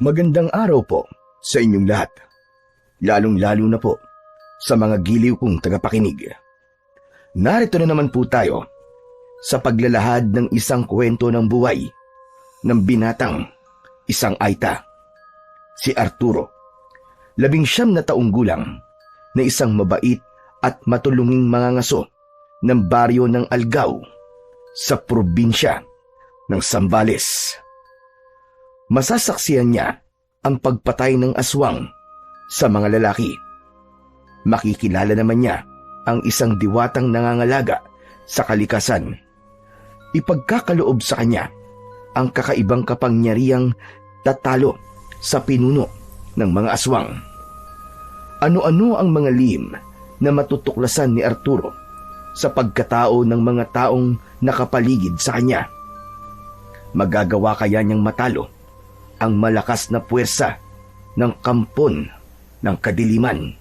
Magandang araw po sa inyong lahat, lalong-lalo na po sa mga giliw kong tagapakinig. Narito na naman po tayo sa paglalahad ng isang kwento ng buhay ng binatang isang Aita, si Arturo, 19 na taong gulang na isang mabait at matulunging mangangaso ng baryo ng Algao sa probinsya ng Zambales. Masasaksihan niya ang pagpatay ng aswang sa mga lalaki. Makikilala naman niya ang isang diwatang nangangalaga sa kalikasan. Ipagkakaloob sa kanya ang kakaibang kapangyarihang tatalo sa pinuno ng mga aswang. Ano-ano ang mga lihim na matutuklasan ni Arturo sa pagkatao ng mga taong nakapaligid sa kanya? Magagawa kaya niyang matalo ang malakas na puwersa ng kampon ng kadiliman?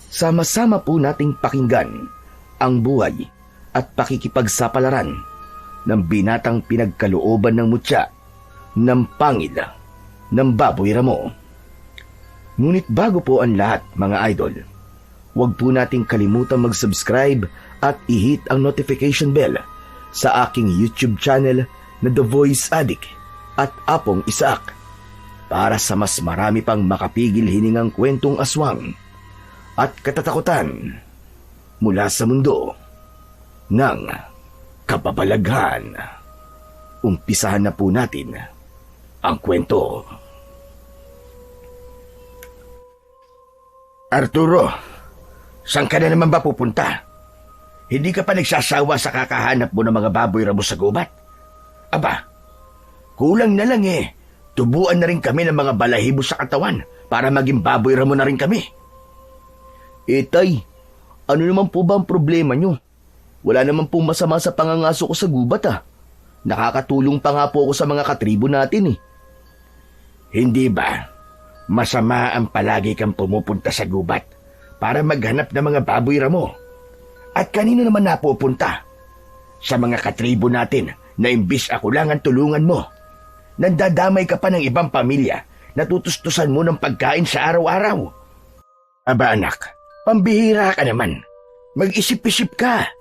Sama-sama po nating pakinggan ang buhay at pakikipagsapalaran ng binatang pinagkalooban ng mutya ng pangil ng Baboy Ramo. Ngunit bago po ang lahat, mga idol, huwag po nating kalimutang mag-subscribe at i-hit ang notification bell sa aking YouTube channel na The Voice Addict at Apong Isaac para sa mas marami pang makapigil hiningang kwentong aswang at katatakutan mula sa mundo ng kababalaghan. Umpisahan na po natin ang kwento. Arturo, saan ka na naman ba pupunta? Hindi ka pa nagsasawa sa kakahanap mo ng mga baboy ramo sa gubat? Aba, kulang na lang tubuan na rin kami ng mga balahibo sa katawan para maging baboy ramo na rin kami. Tay, ano naman po ba ang problema nyo? Wala naman pong masama sa pangangaso ko sa gubat Nakakatulong pa nga po ako sa mga katribo natin Hindi ba? Masama ang palagi kang pumupunta sa gubat para maghanap ng mga baboy ramo. At kanino naman napupunta? Sa mga katribo natin na imbis ako lang ang tulungan mo. Nandadamay ka pa ng ibang pamilya na tutustusan mo ng pagkain sa araw-araw. Aba anak, pambihira ka naman. Mag-isip-isip ka.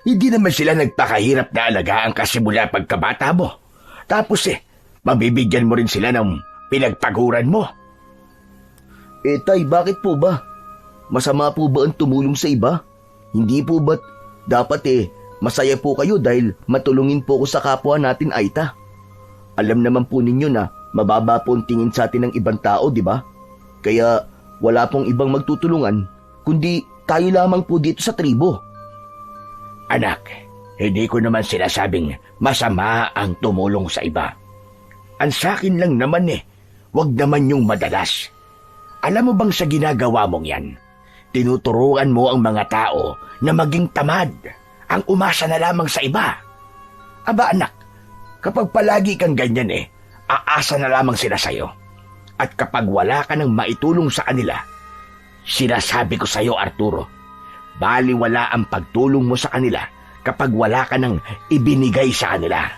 Hindi naman sila nagpakahirap na alagaan ka simula pagkabata mo. Tapos mabibigyan mo rin sila ng pinagpaguran mo. Tay, bakit po ba? Masama po ba ang tumulong sa iba? Hindi po ba't dapat masaya po kayo dahil matulungin po ko sa kapwa natin Aita? Alam naman po ninyo na mababa po ang tingin sa atin ng ibang tao, di ba? Kaya wala pong ibang magtutulungan, kundi tayo lamang po dito sa tribo. Anak, hindi ko naman sinasabing masama ang tumulong sa iba. Ang sakin lang naman wag naman yung madalas. Alam mo bang sa ginagawa mong yan, tinuturuan mo ang mga tao na maging tamad, ang umasa na lamang sa iba. Aba anak, kapag palagi kang ganyan aasa na lamang sila sa'yo. At kapag wala ka nang maitulong sa kanila, sinasabi ko sa'yo Arturo, baliwala ang pagtulong mo sa kanila kapag wala ka nang ibinigay sa kanila.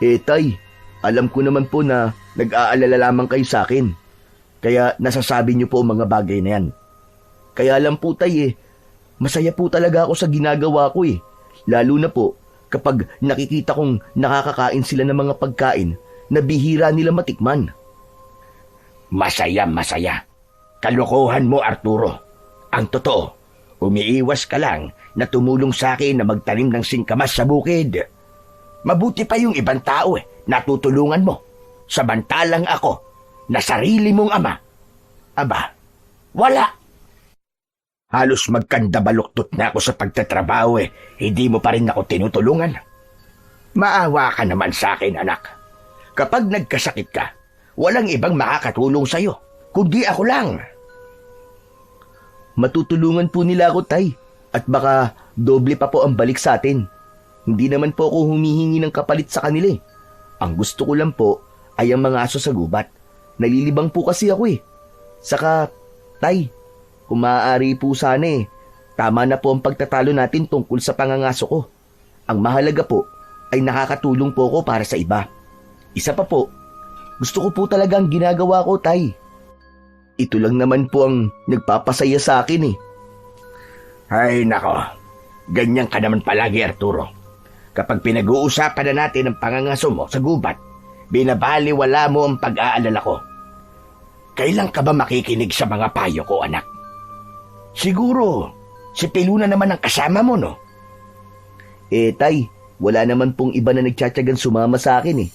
Tay, alam ko naman po na nag-aalala lamang kayo sa akin. Kaya nasasabi niyo po ang mga bagay na yan. Kaya lang po tay masaya po talaga ako sa ginagawa ko Lalo na po kapag nakikita kong nakakakain sila ng mga pagkain na bihira nila matikman. Masaya. Kalokohan mo Arturo. Ang totoo, umiiwas ka lang na tumulong sa akin na magtanim ng singkamas sa bukid. Mabuti pa yung ibang tao natutulungan mo. Samantalang ako, na sarili mong ama. Aba, wala. Halos magkandabaluktot na ako sa pagtatrabaho hindi mo pa rin ako tinutulungan. Maawa ka naman sa akin anak. Kapag nagkasakit ka, walang ibang makakatulong sa'yo, kundi ako lang. Matutulungan po nila ako tay, at baka doble pa po ang balik sa atin. Hindi naman po ako humihingi ng kapalit sa kanila Ang gusto ko lang po ay ang mga aso sa gubat. Nalilibang po kasi ako Saka, tay, kung maaari po sana tama na po ang pagtatalo natin tungkol sa pangangaso ko. Ang mahalaga po ay nakakatulong po ako para sa iba. Isa pa po, Gusto ko po talagang ginagawa ko, Tay. Ito lang naman po ang nagpapasaya sa akin eh. Ay nako, ganyan ka naman palagi Arturo. Kapag pinag-uusapan na natin ang pangangaso mo sa gubat, binabaliwala mo ang pag-aalala ko. Kailan ka ba makikinig sa mga payo ko, anak? Siguro, si Pilu na naman ang kasama mo, no? Tay, wala naman pong iba na nagtsatsagang sumama sa akin eh.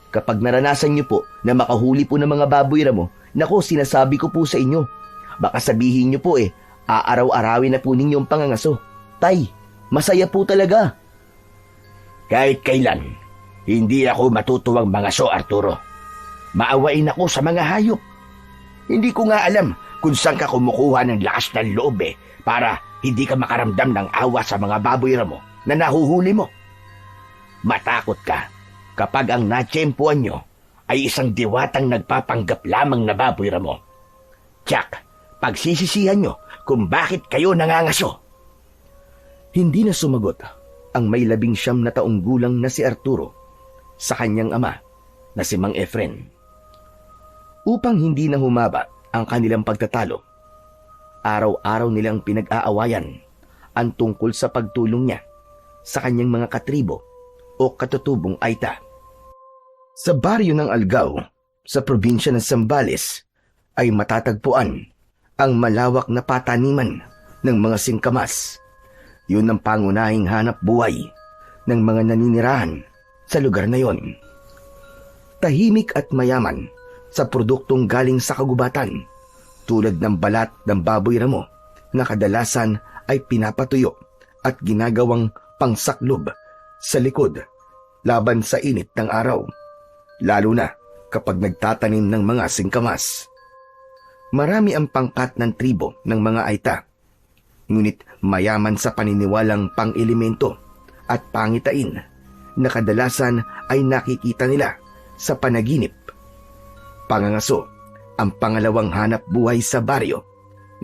Kapag naranasan niyo po na makahuli po ng mga baboy ramo, nako, sinasabi ko po sa inyo. Baka sabihin niyo po aaraw-arawin na po ninyo ang pangangaso. Tay, masaya po talaga. Kahit kailan, hindi ako matutuwang mangaso, Arturo. Maawain ako sa mga hayop. Hindi ko nga alam kung saan ka kumukuha ng lakas ng loob para hindi ka makaramdam ng awa sa mga baboy ramo na nahuhuli mo. Matakot ka kapag ang natsyempuan nyo ay isang diwatang nagpapanggap lamang na baboy ramo. Tiyak, pagsisisihan nyo kung bakit kayo nangangaso. Hindi na sumagot ang may 19 na taong gulang na si Arturo sa kanyang ama na si Mang Efren. Upang hindi na humaba ang kanilang pagtatalo, araw-araw nilang pinag-aawayan ang tungkol sa pagtulong niya sa kanyang mga katribo o katutubong Aita. Sa baryo ng Algao, sa probinsya ng Zambales, ay matatagpuan ang malawak na pataniman ng mga singkamas. Yun ang pangunahing hanap buhay ng mga naninirahan sa lugar na yon. Tahimik at mayaman sa produktong galing sa kagubatan, tulad ng balat ng baboy ramo na kadalasan ay pinapatuyo at ginagawang pangsaklob sa likod laban sa init ng araw, lalo na kapag nagtatanim ng mga singkamas. Marami ang pangkat ng tribo ng mga Aita, ngunit mayaman sa paniniwalang pang-elemento at pangitain na kadalasan ay nakikita nila sa panaginip. Pangangaso ang pangalawang hanap buhay sa baryo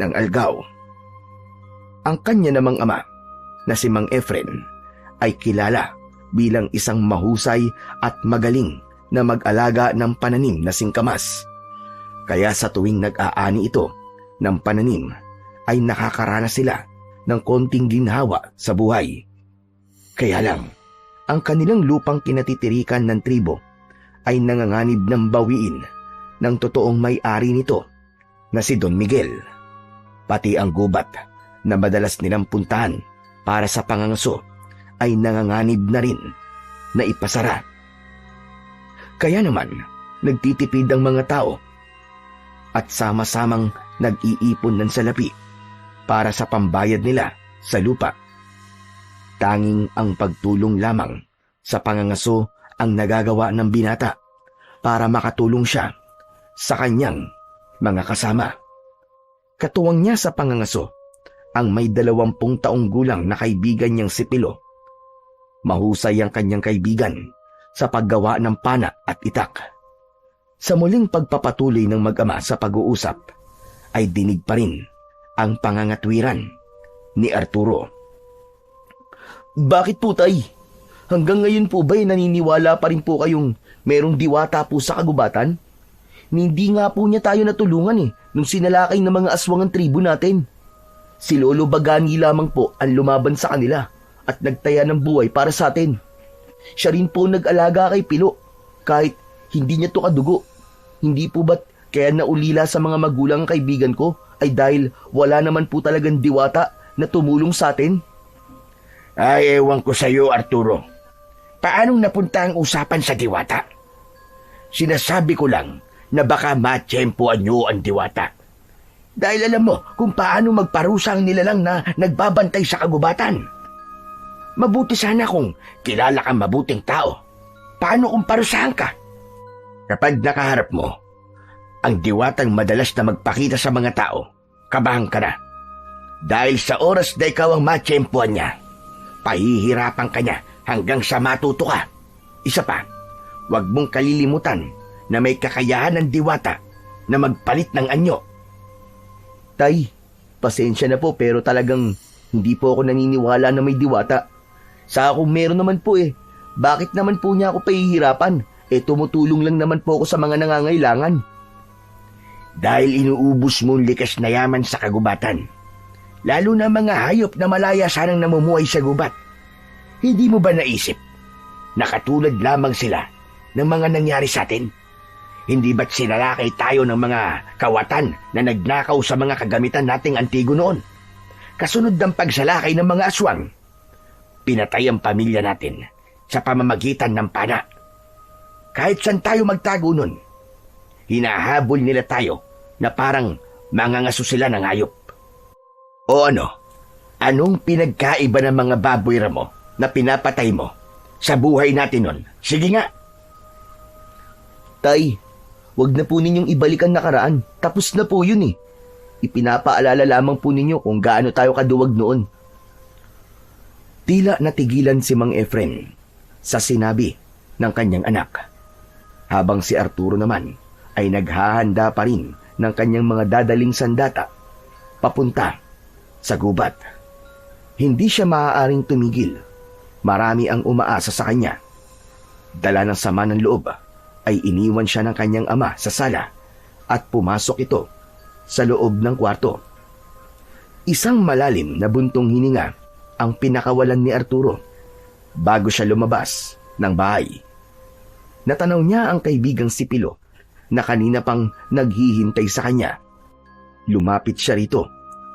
ng Algao. Ang kanya namang ama na si Mang Efren ay kilala bilang isang mahusay at magaling na mag-alaga ng pananim na singkamas. Kaya sa tuwing nag-aani ito ng pananim ay nakakaranas sila ng konting ginhawa sa buhay. Kaya lang, ang kanilang lupang kinatitirikan ng tribo ay nanganganib ng bawiin ng totoong may-ari nito na si Don Miguel. Pati ang gubat na madalas nilang puntahan para sa pangangaso ay nanganganib na rin na ipasara. Kaya naman, nagtitipid ang mga tao at sama-samang nag-iipon ng salapi para sa pambayad nila sa lupa. Tanging ang pagtulong lamang sa pangangaso ang nagagawa ng binata para makatulong siya sa kanyang mga kasama. Katuwang niya sa pangangaso ang may 20 taong gulang na kaibigan niyang si Pilo. Mahusay ang kanyang kaibigan sa paggawa ng pana at itak. Sa muling pagpapatuloy ng mag-ama sa pag-uusap, ay dinig pa rin ang pangangatwiran ni Arturo. Bakit po, Tay? Hanggang ngayon po ba'y naniniwala pa rin po kayong merong diwata po sa kagubatan? Hindi nga po niya tayo natulungan nung sinalakay ng mga aswangang tribo natin. Si Lolo Bagani lamang po ang lumaban sa kanila at nagtaya ng buhay para sa atin. Siya rin po nag-alaga kay Pilo kahit hindi niya to kadugo. Hindi po ba't kaya naulila sa mga magulang kaibigan ko ay dahil wala naman po talagang diwata na tumulong sa atin? Ay, ewan ko sa iyo, Arturo. Paanong napunta ang usapan sa diwata? Sinasabi ko lang na baka matsyempoan nyo ang diwata. Dahil alam mo kung paano magparusa ang nilalang na nagbabantay sa kagubatan. Mabuti sana kung kilala kang mabuting tao. Paano kung parusahan ka? Kapag nakaharap mo, ang diwatang madalas na magpakita sa mga tao, kabahan ka na. Dahil sa oras na ikaw ang matsyempoan niya, pahihirapan ka niya hanggang sa matuto ka. Isa pa, huwag mong kalilimutan na may kakayahan ng diwata na magpalit ng anyo. Tay, pasensya na po pero talagang hindi po ako naniniwala na may diwata. Sa akong meron naman po bakit naman po niya ako pahihirapan tumutulong lang naman po ako sa mga nangangailangan. Dahil inuubos mo ang likas na yaman sa kagubatan. Lalo na mga hayop na malaya sanang namumuhay sa gubat. Hindi mo ba naisip na katulad lamang sila ng mga nangyari sa atin? Hindi ba't sinalakay tayo ng mga kawatan na nagnakaw sa mga kagamitan nating antigo noon? Kasunod ng pagsalakay ng mga aswang, pinatay ang pamilya natin sa pamamagitan ng pana. Kahit saan tayo magtago nun, hinahabol nila tayo na parang mangangaso sila ng hayop. O ano? Anong pinagkaiba ng mga baboy ramo na pinapatay mo sa buhay natin nun? Sige nga. Tay, wag na po ninyong ibalik ang nakaraan. Tapos na po yun eh. Ipinapaalala lamang po ninyo kung gaano tayo kaduwag noon. Tila natigilan si Mang Efren sa sinabi ng kanyang anak, habang si Arturo naman ay naghahanda pa rin ng kanyang mga dadaling sandata papunta sa gubat. Hindi siya maaaring tumigil. Marami ang umaasa sa kanya. Dala ng sama ng loob ay iniwan siya ng kanyang ama sa sala at pumasok ito sa loob ng kwarto. Isang malalim na buntong hininga ang pinakawalan ni Arturo bago siya lumabas ng bahay. Natanaw niya ang kaibigang si Pilo na kanina pang naghihintay sa kanya. Lumapit siya rito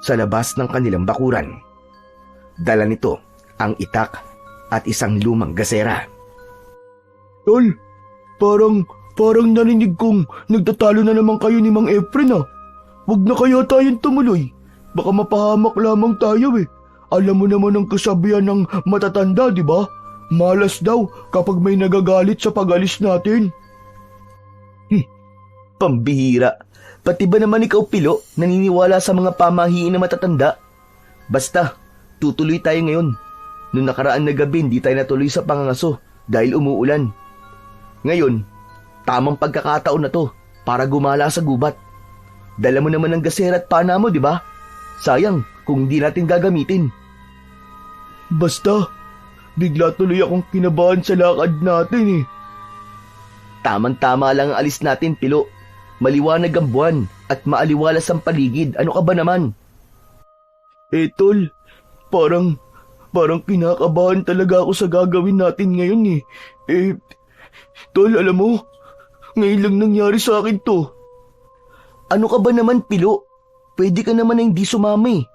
sa labas ng kanilang bakuran. Dala nito ang itak at isang lumang gasera. Tol, parang narinig kong nagtatalo na naman kayo ni Mang Efren ah. Huwag na kaya tayong tumuloy. Baka mapahamak lamang tayo eh. Alam mo naman ang kasabihan ng matatanda, di ba? Malas daw kapag may nagagalit sa pag-alis natin. Pambihira. Pati ba naman ikaw, Pilo, naniniwala sa mga pamahiin na matatanda? Basta, tutuloy tayo ngayon. Noong nakaraan na gabi, hindi tayo natuloy sa pangangaso dahil umuulan. Ngayon, tamang pagkakataon na to para gumala sa gubat. Dala mo naman ang gasera at pana mo, di ba? Sayang kung hindi natin gagamitin. Basta, bigla tuloy akong kinabahan sa lakad natin eh. Tamang-tama lang ang alis natin, Pilo. Maliwanag ang buwan at maaliwalas ang paligid. Ano ka ba naman? Tol, parang kinakabahan talaga ako sa gagawin natin ngayon eh. Tol, alam mo, ngayon lang nangyari sa akin to. Ano ka ba naman, Pilo? Pwede ka naman na hindi sumama eh.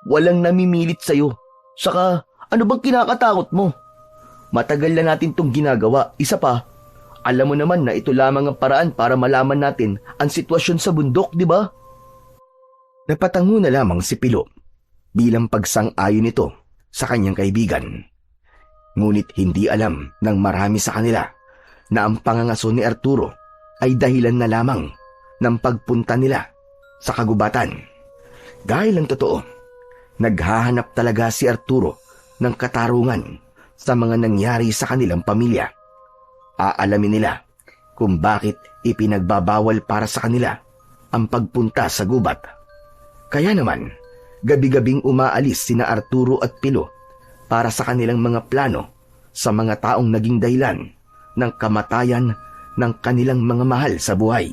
Walang namimilit sa'yo. Saka, ano bang kinakatakot mo? Matagal na natin tong ginagawa. Isa pa, alam mo naman na ito lamang ang paraan para malaman natin ang sitwasyon sa bundok, di ba? Napatango na lamang si Pilo bilang pagsang-ayon nito sa kanyang kaibigan. Ngunit hindi alam ng marami sa kanila na ang pangangaso ni Arturo ay dahilan na lamang ng pagpunta nila sa kagubatan. Dahil ang totoo, naghahanap talaga si Arturo ng katarungan sa mga nangyari sa kanilang pamilya. Aalamin nila kung bakit ipinagbabawal para sa kanila ang pagpunta sa gubat. Kaya naman, gabi-gabing umaalis sina Arturo at Pilo para sa kanilang mga plano sa mga taong naging dahilan ng kamatayan ng kanilang mga mahal sa buhay.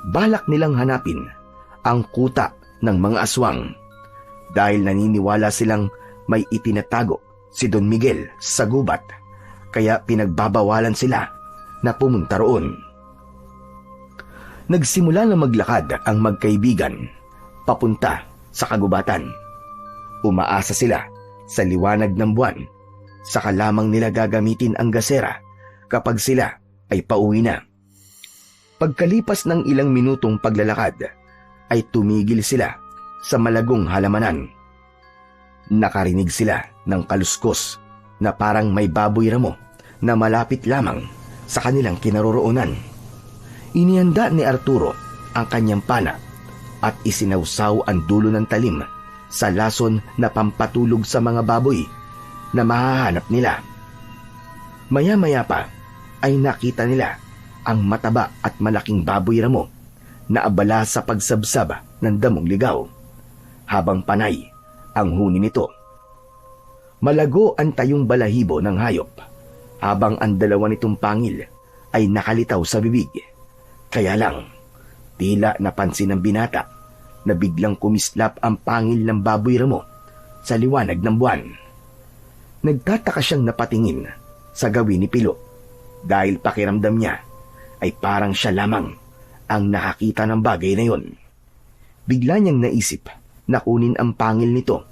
Balak nilang hanapin ang kuta ng mga aswang dahil naniniwala silang may itinatago si Don Miguel sa gubat, kaya pinagbabawalan sila na pumunta roon. Nagsimula na maglakad ang magkaibigan papunta sa kagubatan. Umaasa sila sa liwanag ng buwan, saka lamang nila gagamitin ang gasera kapag sila ay pauwi na. Pagkalipas ng ilang minutong paglalakad, ay tumigil sila sa malagong halamanan. Nakarinig sila ng kaluskos na parang may baboy ramo na malapit lamang sa kanilang kinaroroonan. Inihanda ni Arturo ang kanyang pana at isinawsaw ang dulo ng talim sa lason na pampatulog sa mga baboy na mahahanap nila. Maya-maya pa ay nakita nila ang mataba at malaking baboy ramo na abala sa pagsabsab ng damong ligaw, habang panay ang huni nito. Malago ang tayong balahibo ng hayop, habang ang dalawa nitong pangil ay nakalitaw sa bibig. Kaya lang, tila napansin ng binata na biglang kumislap ang pangil ng baboy ramo sa liwanag ng buwan. Nagtataka siyang napatingin sa gawin ni Pilo dahil pakiramdam niya ay parang siya lamang ang nakakita ng bagay na yon. Bigla niyang naisip na kunin ang pangil nito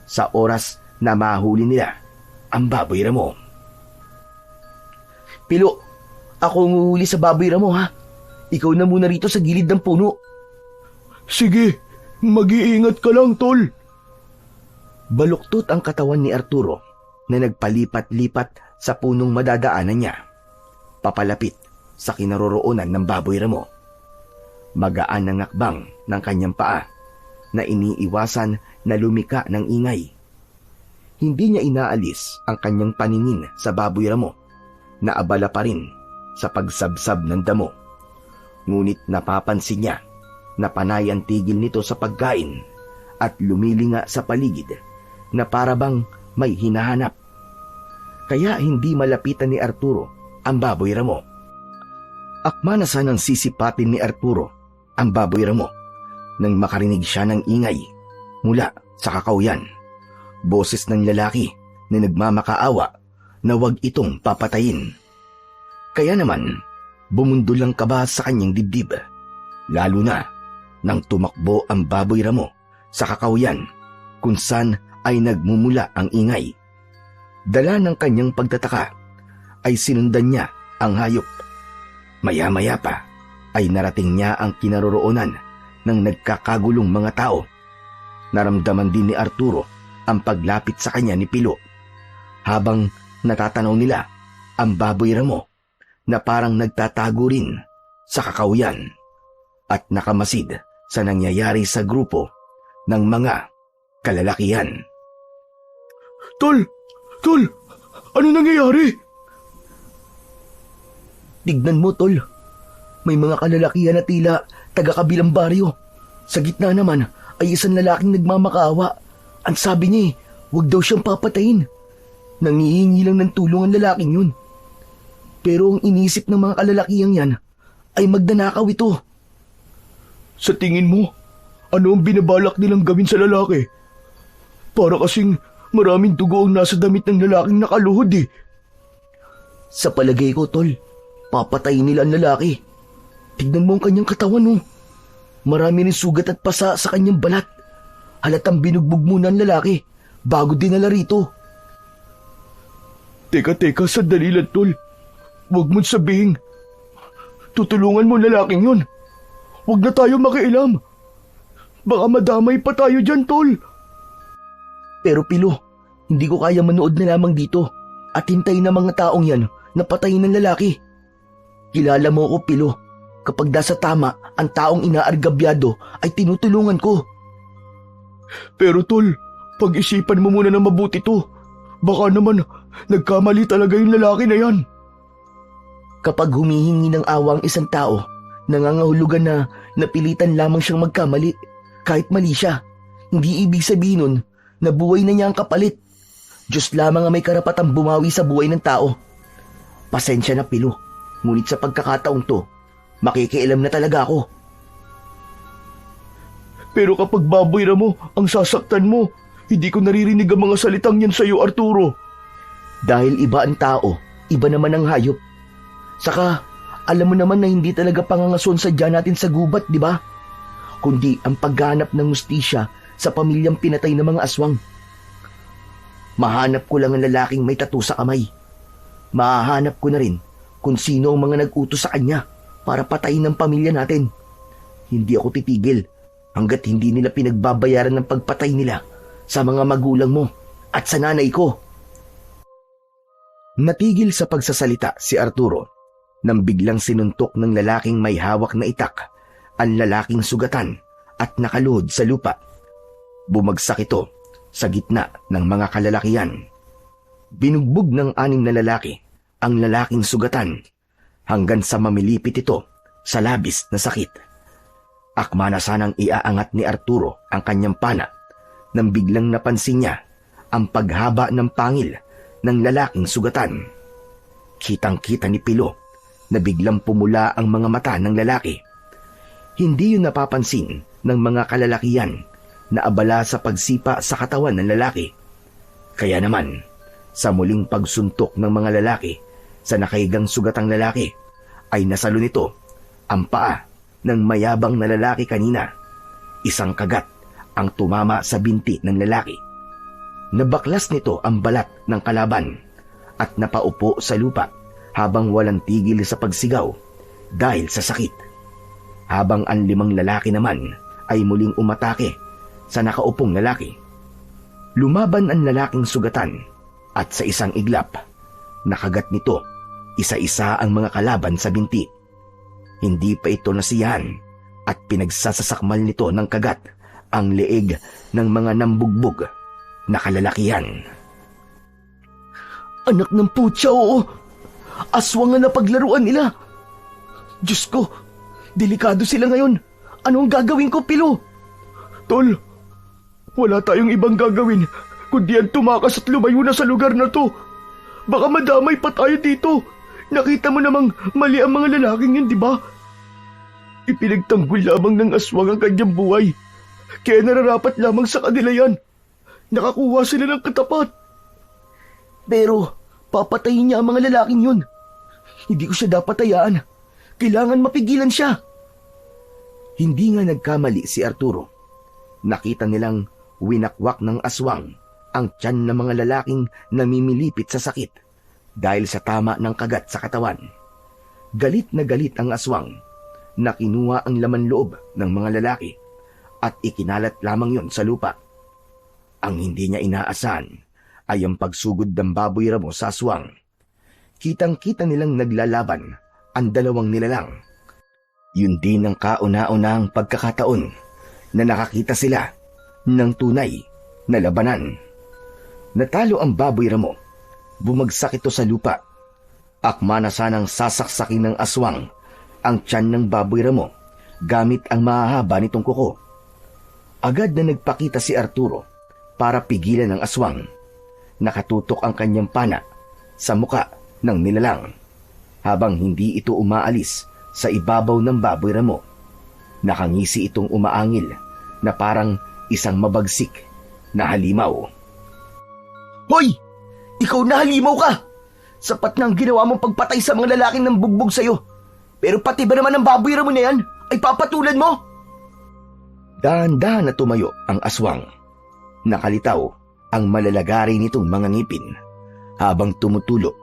sa oras na mahuli nila ang baboy ramo. Pilo, ako ang uhuli sa baboy ramo ha. Ikaw na muna rito sa gilid ng puno. Sige, mag-iingat ka lang, tol. Baluktot ang katawan ni Arturo na nagpalipat-lipat sa punong madadaanan niya, papalapit sa kinaroroonan ng baboy ramo. Magaan ang hakbang ng kanyang paa na iniiwasan na lumika ng ingay. Hindi niya inaalis ang kanyang paningin sa baboy ramo na abala pa rin sa pagsabsab ng damo. Ngunit napapansin niya na panay ang tigil nito sa pagkain at lumilinga sa paligid na parabang may hinahanap. Kaya hindi malapitan ni Arturo ang baboy ramo. Akma na sanang sisipatin ni Arturo ang baboy ramo nang makarinig siya ng ingay mula sa kakawyan. Boses ng lalaki na nagmamakaawa na wag itong papatayin. Kaya naman, bumundol ang kaba sa kanyang dibdib, lalo na nang tumakbo ang baboy ramo sa kakawyan kung saan ay nagmumula ang ingay. Dala ng kanyang pagtataka ay sinundan niya ang hayop. Maya-maya pa ay narating niya ang kinaroroonan ng nagkakagulong mga tao. Naramdaman din ni Arturo ang paglapit sa kanya ni Pilo habang natatanaw nila ang baboy ramo na parang nagtatago rin sa kakawyan at nakamasid sa nangyayari sa grupo ng mga kalalakihan. Tol, ano nangyayari? Tignan mo, tol. May mga kalalakihan na tila taga-kabilang baryo. Sa gitna naman ay isang lalaking nagmamakaawa. Ang sabi niya huwag daw siyang papatayin. Nangihingi lang ng tulong ang lalaking yun. Pero ang inisip ng mga kalalakihang yan ay magnanakaw ito. Sa tingin mo, ano ang binabalak nilang gawin sa lalaki? Para kasing maraming dugo ang nasa damit ng lalaking nakaluhod eh. Sa palagay ko, tol, papatayin nila ang lalaki. Tignan mo ang kanyang katawan, oh. Marami rin sugat at pasa sa kanyang balat. Halatang binugbog muna ang lalaki bago dinala rito. Teka, sandali lang, tol. Huwag mo't sabihin. Tutulungan mo ang lalaking yun. Huwag na tayo makialam. Baka madamay pa tayo dyan, tol. Pero Pilo, hindi ko kaya manood na lamang dito at hintayin ng mga taong yan na patayin ng lalaki. Kilala mo ko, Pilo. Kapag nasa tama, ang taong inaargabyado ay tinutulungan ko. Pero tol, pag-isipan mo muna na mabuti to. Baka naman nagkamali talaga yung lalaki na yan. Kapag humihingi ng awa ang isang tao, nangangahulugan na napilitan lamang siyang magkamali. Kahit mali siya, hindi ibig sabihin nun na buhay na niya ang kapalit. Diyos lamang ang may karapatang bumawi sa buhay ng tao. Pasensya na, Pilo, ngunit sa pagkakataong to, makikialam na talaga ako. Pero kapag baboy ramo ang sasaktan mo, hindi ko naririnig ang mga salitang yan sa iyo, Arturo. Dahil iba ang tao, iba naman ang hayop. Saka, alam mo naman na hindi talaga pangangason sadya natin sa gubat, di ba? Kundi ang pagganap ng hustisya sa pamilyang pinatay ng mga aswang. Mahanap ko lang ang lalaking may tattoo sa kamay. Mahahanap ko na rin kung sino ang mga nag-utos sa kanya para patayin ang pamilya natin. Hindi ako titigil hanggat hindi nila pinagbabayaran ng pagpatay nila sa mga magulang mo at sa nanay ko. Natigil sa pagsasalita si Arturo nang biglang sinuntok ng lalaking may hawak na itak ang lalaking sugatan at nakaluhod sa lupa. Bumagsak ito sa gitna ng mga kalalakihan. Binugbog ng 6 na lalaki ang lalaking sugatan hanggang sa mamilipit ito sa labis na sakit. Akma na sanang iaangat ni Arturo ang kanyang pana nang biglang napansin niya ang paghaba ng pangil ng lalaking sugatan. Kitang-kita ni Pilo na biglang pumula ang mga mata ng lalaki. Hindi yun napapansin ng mga kalalakihan na abala sa pagsipa sa katawan ng lalaki. Kaya naman, sa muling pagsuntok ng mga lalaki sa nakahigang sugatang lalaki, ay nasalo nito ang paa ng mayabang na lalaki kanina. Isang kagat ang tumama sa binti ng lalaki. Nabaklas nito ang balat ng kalaban at napaupo sa lupa habang walang tigil sa pagsigaw dahil sa sakit. Habang ang 5 lalaki naman ay muling umatake sa nakaupong lalaki. Lumaban ang lalaking sugatan at sa isang iglap, nakagat nito isa-isa ang mga kalaban sa binti. Hindi pa ito nasiyahan at pinagsasasakmal nito ng kagat ang leeg ng mga nambugbog na kalalakihan. Anak ng putya, oo. Aswang na paglaruan nila. Diyos ko, delikado sila ngayon. Ano ang gagawin ko, Pilo? Tol, wala tayong ibang gagawin kundi ang tumakas at lumayo na sa lugar na to. Baka madamay pa tayo dito. Nakita mo namang mali ang mga lalaking yun, di ba? Ipinagtanggol lamang ng aswang ang kanyang buhay. Kaya nararapat lamang sa kanila yan. Nakakuha sila ng katapat. Pero papatayin niya ang mga lalaking yun. Hindi ko siya dapat hayaan. Kailangan mapigilan siya. Hindi nga nagkamali si Arturo. Nakita nilang winakwak ng aswang ang tiyan ng mga lalaking namimilipit sa sakit dahil sa tama ng kagat sa katawan. Galit na galit ang aswang na kinuha ang laman loob ng mga lalaki at ikinalat lamang yon sa lupa. Ang hindi niya inaasahan ay ang pagsugod ng baboy ramo sa aswang. Kitang-kita nilang naglalaban ang 2 nilalang. Yun din ang kauna-unahang pagkakataon na nakakita sila ng tunay na labanan. Natalo ang baboy ramo. Bumagsak ito sa lupa. Akma na sanang sasaksakin ng aswang ang tiyan ng baboy ramo gamit ang mahahaba nitong kuko. Agad na nagpakita si Arturo para pigilan ang aswang. Nakatutok ang kanyang pana sa muka ng nilalang habang hindi ito umaalis sa ibabaw ng baboy ramo. Nakangisi itong umaangil na parang isang mabagsik na halimaw. Hoy! Ikaw na halimaw ka! Sapat na ang ginawa mong pagpatay sa mga lalaking nang bugbog sa'yo. Pero pati ba naman ang baboy ramo na yan ay papatulan mo? Dahan-dahan na tumayo ang aswang. Nakalitaw ang malalagari nitong mga ngipin habang tumutulo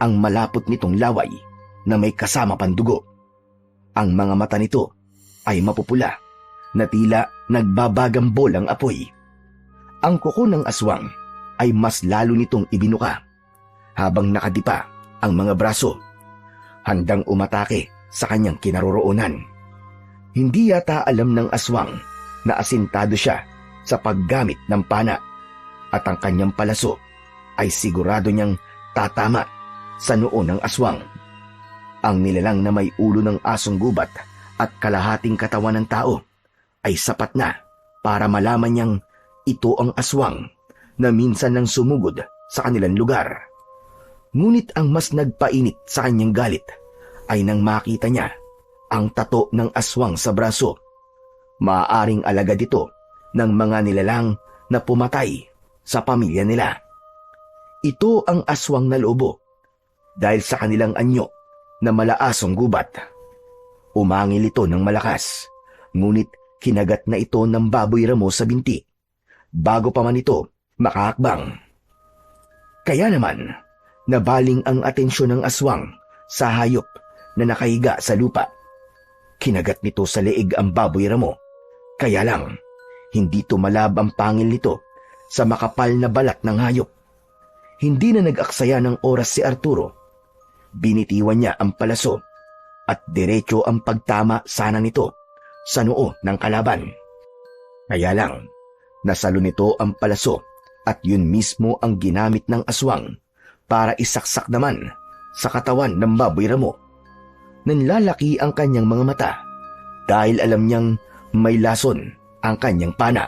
ang malapot nitong laway na may kasama pandugo. Ang mga mata nito ay mapupula na tila nagbabagambol ang apoy. Ang kuko ng aswang ay mas lalo nitong ibinuka habang nakadipa ang mga braso, handang umatake sa kanyang kinaroroonan. Hindi yata alam ng aswang na asintado siya sa paggamit ng pana at ang kanyang palaso ay sigurado niyang tatama sa noo ng aswang. Ang nilalang na may ulo ng asong gubat at kalahating katawan ng tao ay sapat na para malaman niyang ito ang aswang na minsan nang sumugod sa kanilang lugar. Ngunit ang mas nagpainit sa kanyang galit ay nang makita niya ang tato ng aswang sa braso. Maaaring alagad ito ng mga nilalang na pumatay sa pamilya nila. Ito ang aswang na lobo dahil sa kanilang anyo na malaasong gubat. Umangil ito ng malakas, ngunit kinagat na ito ng baboy ramo sa binti bago pa man ito makahakbang. Kaya naman, nabaling ang atensyon ng aswang sa hayop na nakahiga sa lupa. Kinagat nito sa leeg ang baboy ramo, kaya lang hindi tumalab ang pangil nito sa makapal na balat ng hayop. Hindi na nag-aksaya ng oras si Arturo. Binitiwan niya ang palaso at diretso ang pagtama sana nito sa noo ng kalaban. Kaya lang, nasalo nito ang palaso at yun mismo ang ginamit ng aswang para isaksak naman sa katawan ng baboy ramo. Nanlalaki ang kanyang mga mata dahil alam niyang may lason ang kanyang pana.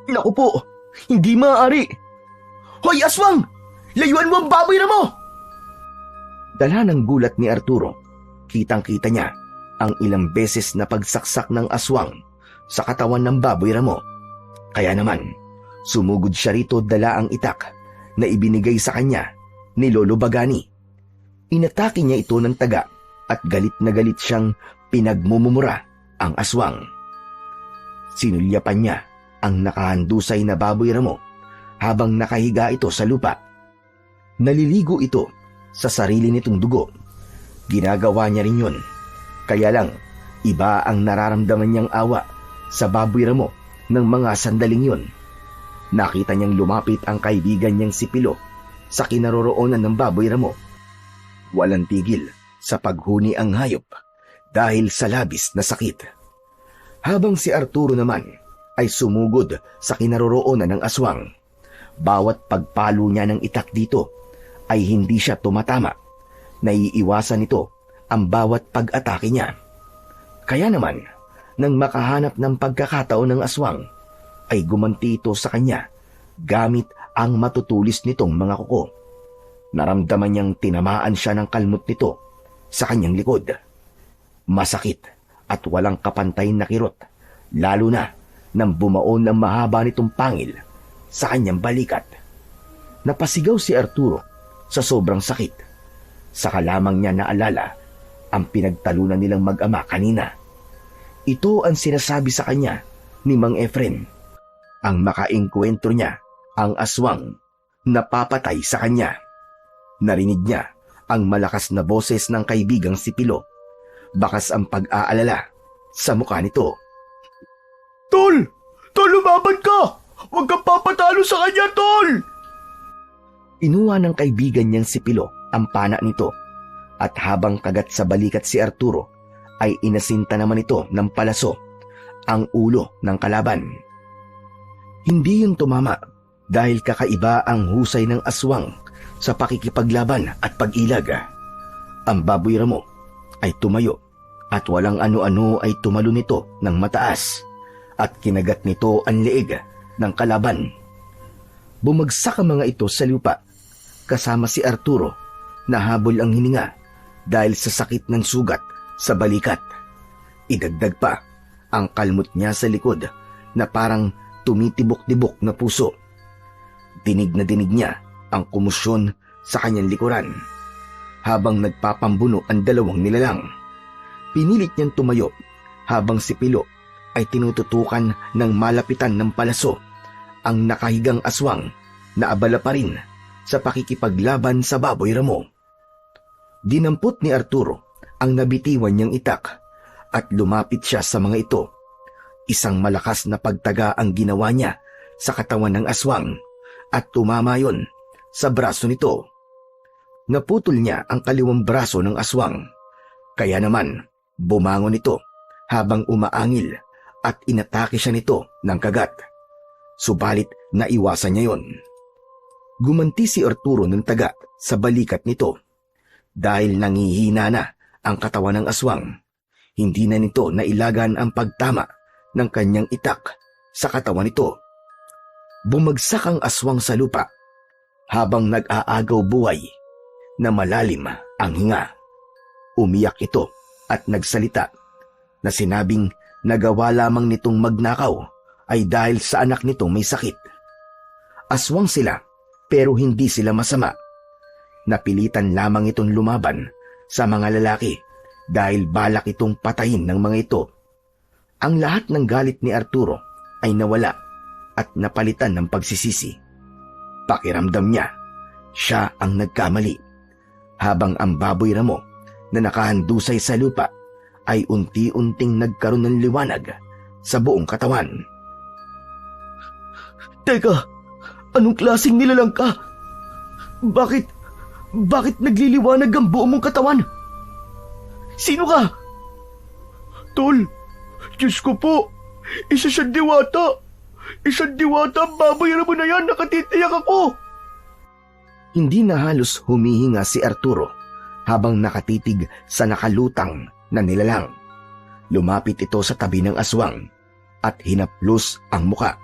Naku po, hindi maaari. Hoy aswang! Layuan mo ang baboy ramo! Dala ng gulat ni Arturo, kitang-kita niya ang ilang beses na pagsaksak ng aswang sa katawan ng baboy ramo. Kaya naman, sumugod siya rito dala ang itak na ibinigay sa kanya ni Lolo Bagani. Inatake niya ito ng taga at galit na galit siyang pinagmumumura ang aswang. Sinulyapan niya ang nakahandusay na baboy ramo habang nakahiga ito sa lupa. Naliligo ito sa sarili nitong dugo. Ginagawa niya rin yun. Kaya lang, iba ang nararamdaman niyang awa sa baboy ramo ng mga sandaling yun. Nakita niyang lumapit ang kaibigan niyang si Pilo sa kinaroroonan ng baboy ramo. Walang tigil sa paghuni ang hayop dahil sa labis na sakit. Habang si Arturo naman ay sumugod sa kinaroroonan ng aswang. Bawat pagpalo niya ng itak dito ay hindi siya tumatama. Naiiwasan nito ang bawat pag-atake niya. Kaya naman, nang makahanap ng pagkakataon ng aswang, ay gumanti ito sa kanya gamit ang matutulis nitong mga kuko. Naramdaman niyang tinamaan siya ng kalmot nito sa kanyang likod. Masakit at walang kapantay na kirot, lalo na nang bumaon ng mahaba nitong pangil sa kanyang balikat. Napasigaw si Arturo sa sobrang sakit. Saka lamang niya naalala ang pinagtalunan nilang mag-ama kanina. Ito ang sinasabi sa kanya ni Mang Efren. Ang makaengkwentro niya ang aswang na papatay sa kanya. Narinig niya ang malakas na boses ng kaibigang si Pilo. Bakas ang pag-aalala sa mukha nito. Tol! Tol, lumaban ka! Huwag kang papatalo sa kanya, Tol! Inuha ng kaibigan niyang si Pilo ang pana nito at habang kagat sa balikat si Arturo ay inasinta naman ito ng palaso ang ulo ng kalaban. Hindi yun tumama dahil kakaiba ang husay ng aswang sa pakikipaglaban at pag-ilag. Ang baboy ramo ay tumayo at walang ano-ano ay tumalo nito ng mataas at kinagat nito ang leeg ng kalaban. Bumagsak ang mga ito sa lupa kasama si Arturo na habol ang hininga dahil sa sakit ng sugat sa balikat. Idagdag pa ang kalmot niya sa likod na parang tumitibok-tibok na puso. Dinig na dinig niya ang kumusyon sa kanyang likuran habang nagpapambuno ang dalawang nilalang. Pinilit niyang tumayo habang si Pilo ay tinututukan ng malapitan ng palaso ang nakahigang aswang na abala pa rin sa pakikipaglaban sa baboy ramo. Dinampot ni Arturo ang nabitiwan niyang itak at lumapit siya sa mga ito. Isang malakas na pagtaga ang ginawa niya sa katawan ng aswang at tumama yon sa braso nito. Naputol niya ang kaliwang braso ng aswang. Kaya naman, bumangon ito habang umaangil at inatake siya nito ng kagat. Subalit naiwasan niya yon. Gumanti si Arturo ng taga sa balikat nito. Dahil nangihina na ang katawan ng aswang, hindi na nito nailagan ang pagtama ng kanyang itak sa katawan nito. Bumagsak ang aswang sa lupa habang nag-aagaw buhay na malalim ang hinga. Umiyak ito at nagsalita na sinabing nagawa lamang nitong magnakaw ay dahil sa anak nitong may sakit. Aswang sila pero hindi sila masama. Napilitan lamang itong lumaban sa mga lalaki dahil balak itong patayin ng mga ito. Ang lahat ng galit ni Arturo ay nawala at napalitan ng pagsisisi. Pakiramdam niya, siya ang nagkamali, habang ang baboy ramo na nakahandusay sa lupa ay unti-unting nagkaroon ng liwanag sa buong katawan. Teka, anong klaseng nilalang ka? Bakit nagliliwanag ang buong mong katawan? Sino ka? Tol, Diyos ko po, isa siyang diwata. Isang diwata ang baboy ramo na yan, nakatitiyak ako. Hindi na halos humihinga si Arturo habang nakatitig sa nakalutang na nilalang. Lumapit ito sa tabi ng aswang at hinaplos ang muka.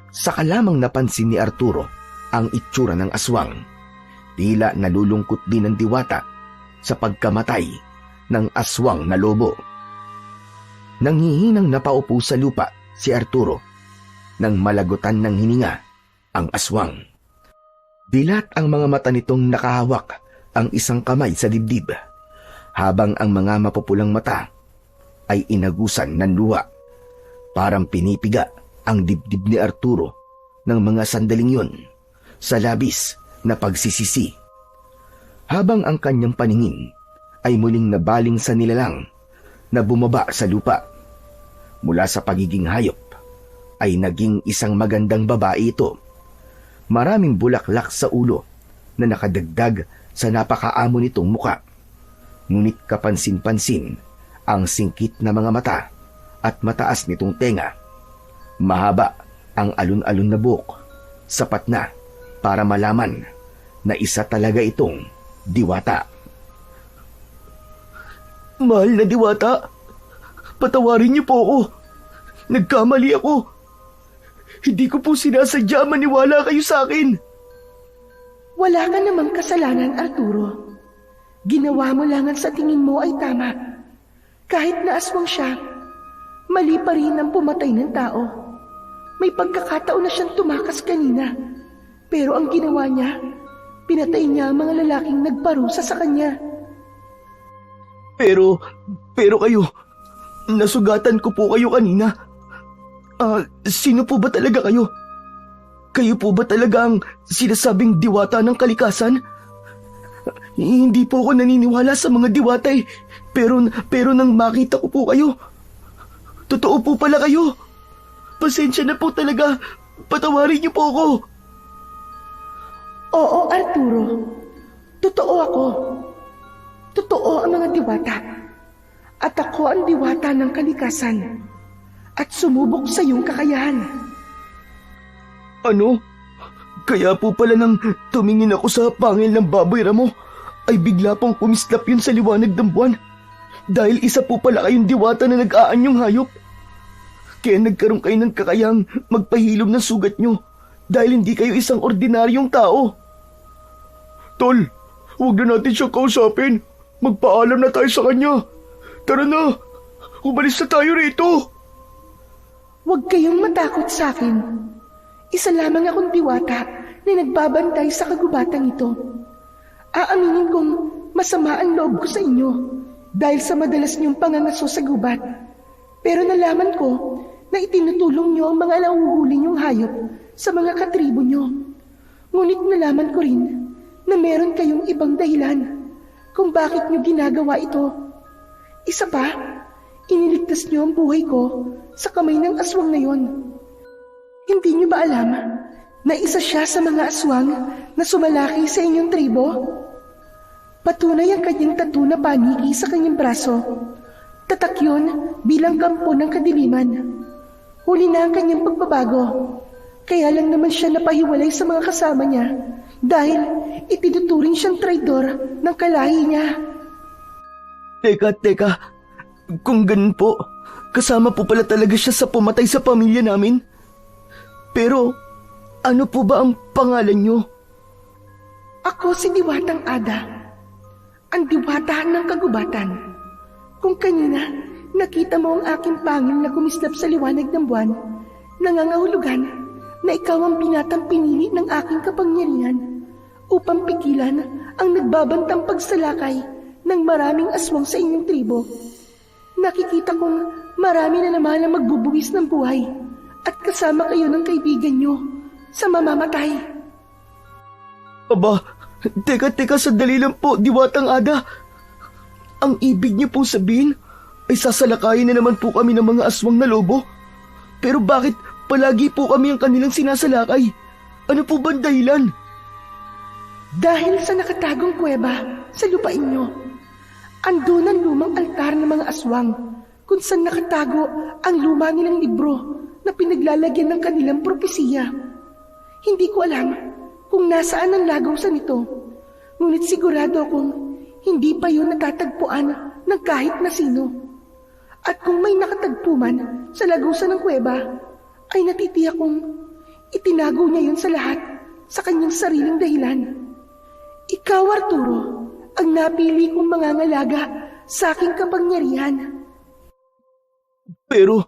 Saka lamang napansin ni Arturo ang itsura ng aswang. Tila nalulungkot din ng diwata sa pagkamatay ng aswang na lobo. Nanghihinang napaupo sa lupa si Arturo nang malagutan ng hininga ang aswang. Dilat ang mga mata nitong nakahawak ang isang kamay sa dibdib, habang ang mga mapupulang mata ay inagusan ng luha. Parang pinipiga ang dibdib ni Arturo ng mga sandaling yun sa labis na pagsisisi, habang ang kanyang paningin ay muling nabaling sa nilalang na bumaba sa lupa. Mula sa pagiging hayop ay naging isang magandang babae ito. Maraming bulaklak sa ulo na nakadagdag sa napakaamo nitong muka. Ngunit kapansin-pansin ang singkit na mga mata at mataas nitong tenga. Mahaba ang alun-alun na buhok, sapat na para malaman na isa talaga itong diwata. Mahal na diwata, patawarin niyo po ako. Nagkamali ako. Hindi ko po sinasadya maniwala kayo sa akin. Wala ka namang kasalanan, Arturo. Ginawa mo lang ang sa tingin mo ay tama. Kahit na aswang siya, mali pa rin ang pumatay ng tao. May pagkakataon na siyang tumakas kanina. Pero ang ginawa niya, pinatay niya ang mga lalaking nagparusa sa kanya. Pero kayo, nasugatan ko po kayo kanina. Sino po ba talaga kayo? Kayo po ba talaga ang sinasabing diwata ng kalikasan? Hindi po ako naniniwala sa mga diwata eh. Pero nang makita ko po kayo, totoo po pala kayo. Pasensya na po talaga. Patawarin niyo po ako. Oo, Arturo. Totoo ako. Totoo ang mga diwata. At ako ang diwata ng kalikasan. At sumubok sa iyong kakayahan. Ano? Kaya po pala nang tumingin ako sa pangil ng baboy ramo, ay bigla pong kumislap yun sa liwanag ng buwan. Dahil isa po pala kayong diwata na nag-aanyong hayop. Kaya nagkaroon kayo ng kakayang magpahilom ng sugat nyo dahil hindi kayo isang ordinaryong tao. Tol, huwag na natin siyang kausapin. Magpaalam na tayo sa kanya. Tara na, umalis na tayo rito. Huwag kayong matakot sa akin. Isa lamang akong diwata na nagbabantay sa kagubatang ito. Aaminin kong masama ang loob ko sa inyo dahil sa madalas niyong pangangaso sa gubat. Pero nalaman ko na itinutulong niyo ang mga nauhuli niyong hayop sa mga katribo niyo. Ngunit nalaman ko rin na meron kayong ibang dahilan kung bakit niyo ginagawa ito. Isa pa, iniligtas niyo ang buhay ko sa kamay ng aswang na yon. Hindi niyo ba alam na isa siya sa mga aswang na sumalaki sa inyong tribo? Patunay ang kanyang tattoo na paniki sa kanyang braso. Tatak yun bilang kampo ng kadiliman. Huli na ang kanyang pagbabago. Kaya lang naman siya napahiwalay sa mga kasama niya dahil itinuturing siyang traidor ng kalahi niya. Teka. Kung ganun po, kasama po pala talaga siya sa pumatay sa pamilya namin. Pero, ano po ba ang pangalan niyo? Ako si Diwatang Ada, ang diwata ng kagubatan. Kung kanina nakita mo ang aking pangil na kumislap sa liwanag ng buwan, nangangahulugan na ikaw ang binatang pinili ng aking kapangyarihan upang pigilan ang nagbabantang pagsalakay ng maraming aswang sa inyong tribo. Nakikita kong marami na naman ang magbubuwis ng buhay at kasama kayo ng kaibigan nyo sa mamamatay. Aba, teka, sandali lang po, Diwatang Ada. Ang ibig niyo pong sabihin ay sasalakayin na naman po kami ng mga aswang na lobo? Pero bakit palagi po kami ang kanilang sinasalakay? Ano po ba ang dahilan? Dahil sa nakatagong kuweba sa lupain nyo, andun ang lumang altar ng mga aswang kung saan nakatago ang luma nilang libro na pinaglalagyan ng kanilang propesiya. Hindi ko alam kung nasaan ang lagaw sa nito, ngunit sigurado akong hindi pa yun natatagpuan ng kahit na sino. At kung may nakatagpo man sa lagusan ng kuweba, ay natitiyak kong itinago niya yun sa lahat sa kanyang sariling dahilan. Ikaw, Arturo, ang napili kong mangangalaga sa aking kapangyarihan. Pero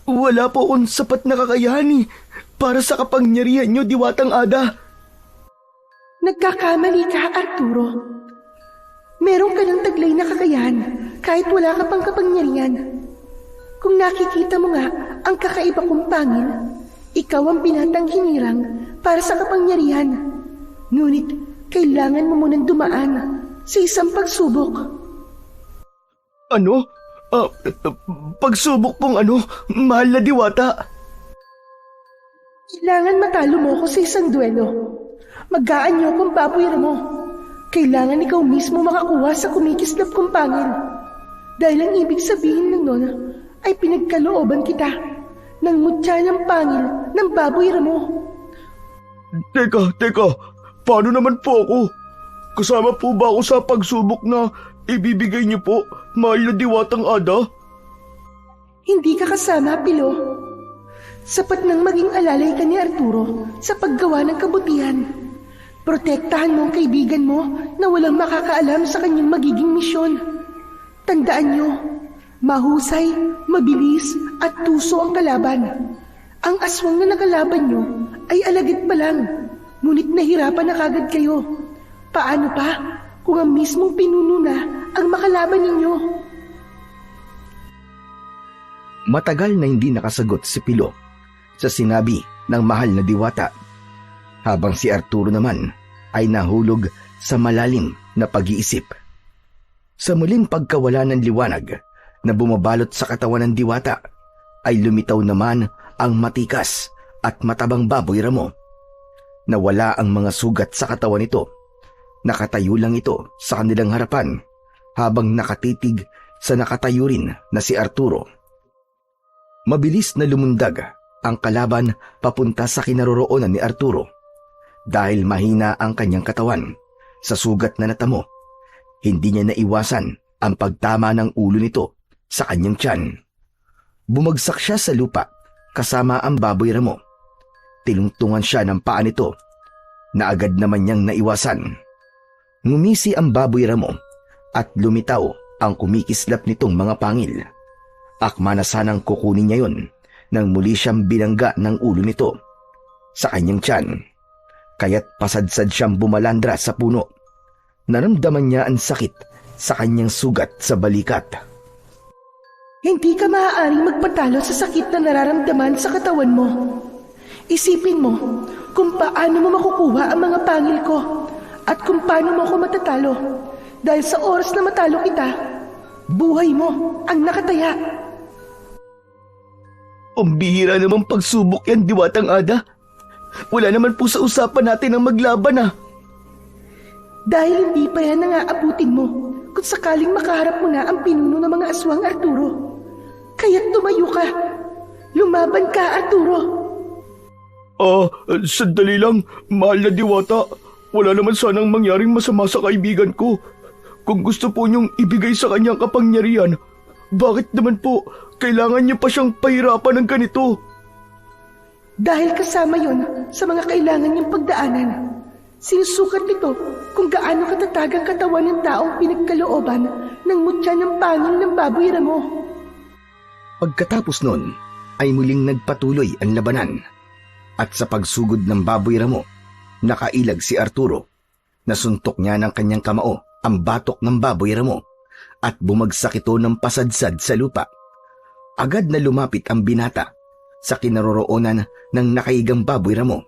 wala po akong sapat na kakayahan para sa kapangyarihan niyo, Diwatang Ada. Nagkakamali ka, Arturo. Meron ka ng taglay na kakayahan kahit wala ka pang kapangyarihan. Kung nakikita mo nga ang kakaiba kong pangil, ikaw ang binatang hinirang para sa kapangyarihan. Ngunit kailangan mo munang dumaan sa isang pagsubok. Ano? Pagsubok pong ano, mahal na Diwata? Kailangan matalo mo ko sa isang duelo. Maggaan niyo kung baboy mo. Kailangan ikaw mismo makakuha sa kumikislap kong pangil. Dahil ang ibig sabihin ng nun ay pinagkalooban kita ng mutya ng pangil ng baboy mo. Teka, paano naman po ako? Kasama po ba ako sa pagsubok na ibibigay niyo po, mahal na Diwatang Ada? Hindi ka kasama, Pilo. Sapat nang maging alalay ka ni Arturo sa paggawa ng kabutihan. Protektahan mo ang kaibigan mo na walang makakaalam sa kanyang magiging misyon. Tandaan niyo, mahusay, mabilis at tuso ang kalaban. Ang aswang na nakalaban niyo ay alagad pa lang, ngunit nahirapan na kagad kayo. Paano pa kung ang mismong pinuno na ang makalaban ninyo? Matagal na hindi nakasagot si Pilo sa sinabi ng mahal na Diwata, habang si Arturo naman ay nahulog sa malalim na pag-iisip. Sa muling pagkawala ng liwanag na bumabalot sa katawan ng Diwata, ay lumitaw naman ang matikas at matabang baboy ramo. Nawala ang mga sugat sa katawan nito. Nakatayo lang ito sa kanilang harapan habang nakatitig sa nakatayo rin na si Arturo. Mabilis na lumundag ang kalaban papunta sa kinaroroonan ni Arturo. Dahil mahina ang kanyang katawan sa sugat na natamo, hindi niya naiwasan ang pagtama ng ulo nito sa kanyang tiyan. Bumagsak siya sa lupa kasama ang baboy ramo. Tinungtungan siya ng paa nito na agad naman niyang naiwasan. Ngumisi ang baboy ramo at lumitaw ang kumikislap nitong mga pangil. Akma na sanang kukunin niya yon nang muli siyang binangga ng ulo nito sa kanyang tiyan. Kaya't pasadsad siyang bumalandra sa puno. Naramdaman niya ang sakit sa kanyang sugat sa balikat. Hindi ka maaaring magpatalo sa sakit na nararamdaman sa katawan mo. Isipin mo kung paano mo makukuha ang mga pangil ko at kung paano mo ako matatalo. Dahil sa oras na matalo kita, buhay mo ang nakataya. Ang bihira namang pagsubok yan, Diwatang Ada. Wala naman po sa usapan natin ang maglaban Dahil hindi pa yan nangaabutin mo kung sakaling makaharap mo na ang pinuno ng mga aswang, Arturo. Kaya't tumayo ka. Lumaban ka, Arturo. Sandali lang, mahal na Diwata. Wala naman sanang mangyaring masama sa kaibigan ko. Kung gusto po niyong ibigay sa kanyang kapangyarihan, bakit naman po kailangan niyo pa siyang pahirapan ng ganito? Dahil kasama yon sa mga kailangan niyang pagdaanan. Sinusukat nito kung gaano katatag ang katawan ng taong pinagkalooban ng mutya ng pangil ng baboy ramo. Pagkatapos nun, ay muling nagpatuloy ang labanan. At sa pagsugod ng baboy ramo, nakailag si Arturo. Nasuntok niya ng kanyang kamao ang batok ng baboy ramo at bumagsak ito ng pasadsad sa lupa. Agad na lumapit ang binata sa kinaroroonan ng nakaigang baboy ramo.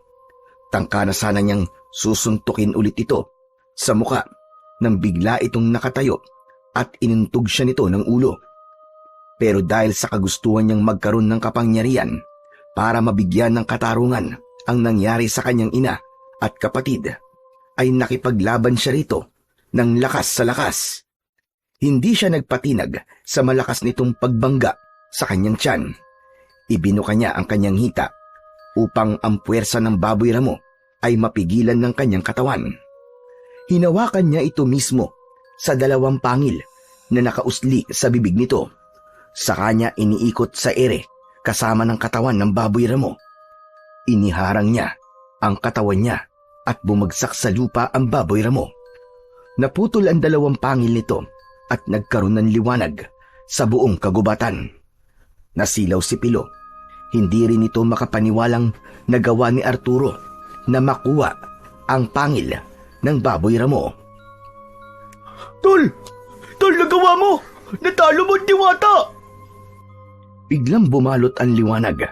Tangka na sana niyang susuntukin ulit ito sa muka nang bigla itong nakatayo at inuntog siya nito ng ulo. Pero dahil sa kagustuhan niyang magkaroon ng kapangyarihan para mabigyan ng katarungan ang nangyari sa kanyang ina at kapatid, ay nakipaglaban siya rito ng lakas sa lakas. Hindi siya nagpatinag sa malakas nitong pagbangga sa kanyang tiyan. Ibinuka niya ang kanyang hita upang ang puwersa ng baboy ramo ay mapigilan ng kanyang katawan. Hinawakan niya ito mismo sa dalawang pangil na nakausli sa bibig nito. Sa kanya iniikot sa ere kasama ng katawan ng baboy ramo. Iniharang niya ang katawan niya at bumagsak sa lupa ang baboy ramo. Naputol ang dalawang pangil nito at nagkaroon ng liwanag sa buong kagubatan. Nasilaw si Pilo. Hindi rin ito makapaniwalang nagawa ni Arturo na makuha ang pangil ng baboy ramo. Tol! Tol, nagawa mo! Natalo mo ang diwata! Biglang bumalot ang liwanag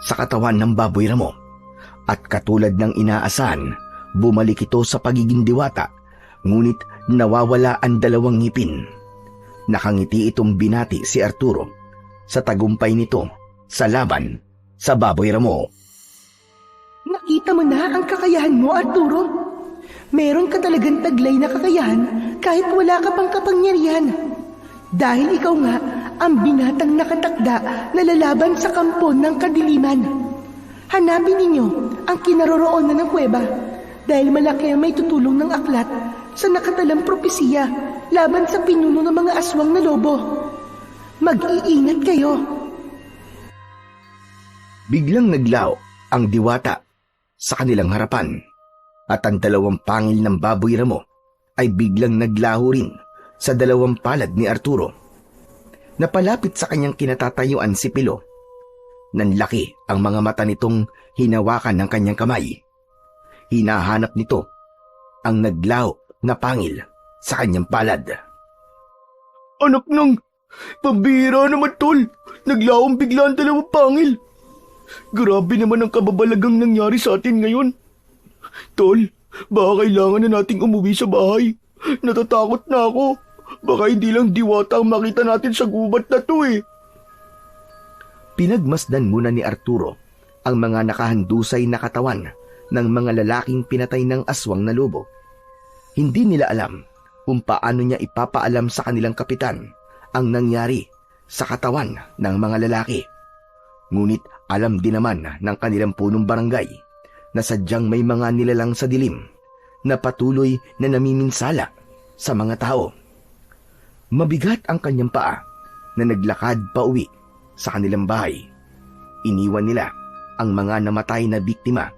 sa katawan ng baboy ramo at katulad ng inaasahan, bumalik ito sa pagiging diwata, ngunit nawawala ang dalawang ngipin. Nakangiti itong binati si Arturo sa tagumpay nito sa laban sa baboy ramo. Nakita mo na ang kakayahan mo, Arturo. Meron ka talagang taglay na kakayahan kahit wala ka pang kapangyarihan. Dahil ikaw nga ang binatang nakatakda na lalaban sa kampo ng kadiliman. Hanapin ninyo ang kinaroroonan ng kuweba dahil malaki ang may tutulong ng aklat sa nakatalang propesiya laban sa pinuno ng mga aswang na lobo. Mag-iingat kayo. Biglang naglaw ang diwata sa kanilang harapan at ang dalawang pangil ng baboy ramo ay biglang naglaho rin sa dalawang palad ni Arturo. Napalapit sa kanyang kinatatayuan si Pilo. Nanlaki ang mga mata nitong hinawakan ng kanyang kamay. Hinahanap nito ang naglaw na pangil sa kanyang palad. Anak ng... Pambihira naman, Tol! Naglaong bigla ang dalawang pangil! Grabe naman ang kababalagang nangyari sa atin ngayon. Tol, baka kailangan na nating umuwi sa bahay. Natatakot na ako. Baka hindi lang diwata ang makita natin sa gubat na to eh. Pinagmasdan muna ni Arturo ang mga nakahandusay na katawan ng mga lalaking pinatay ng aswang na lobo. Hindi nila alam kung paano niya ipapaalam sa kanilang kapitan ang nangyari sa katawan ng mga lalaki. Ngunit alam din naman ng kanilang punong barangay na sadyang may mga nilalang sa dilim na patuloy na namiminsala sa mga tao. Mabigat ang kanyang paa na naglakad pa uwi sa kanilang bahay. Iniwan nila ang mga namatay na biktima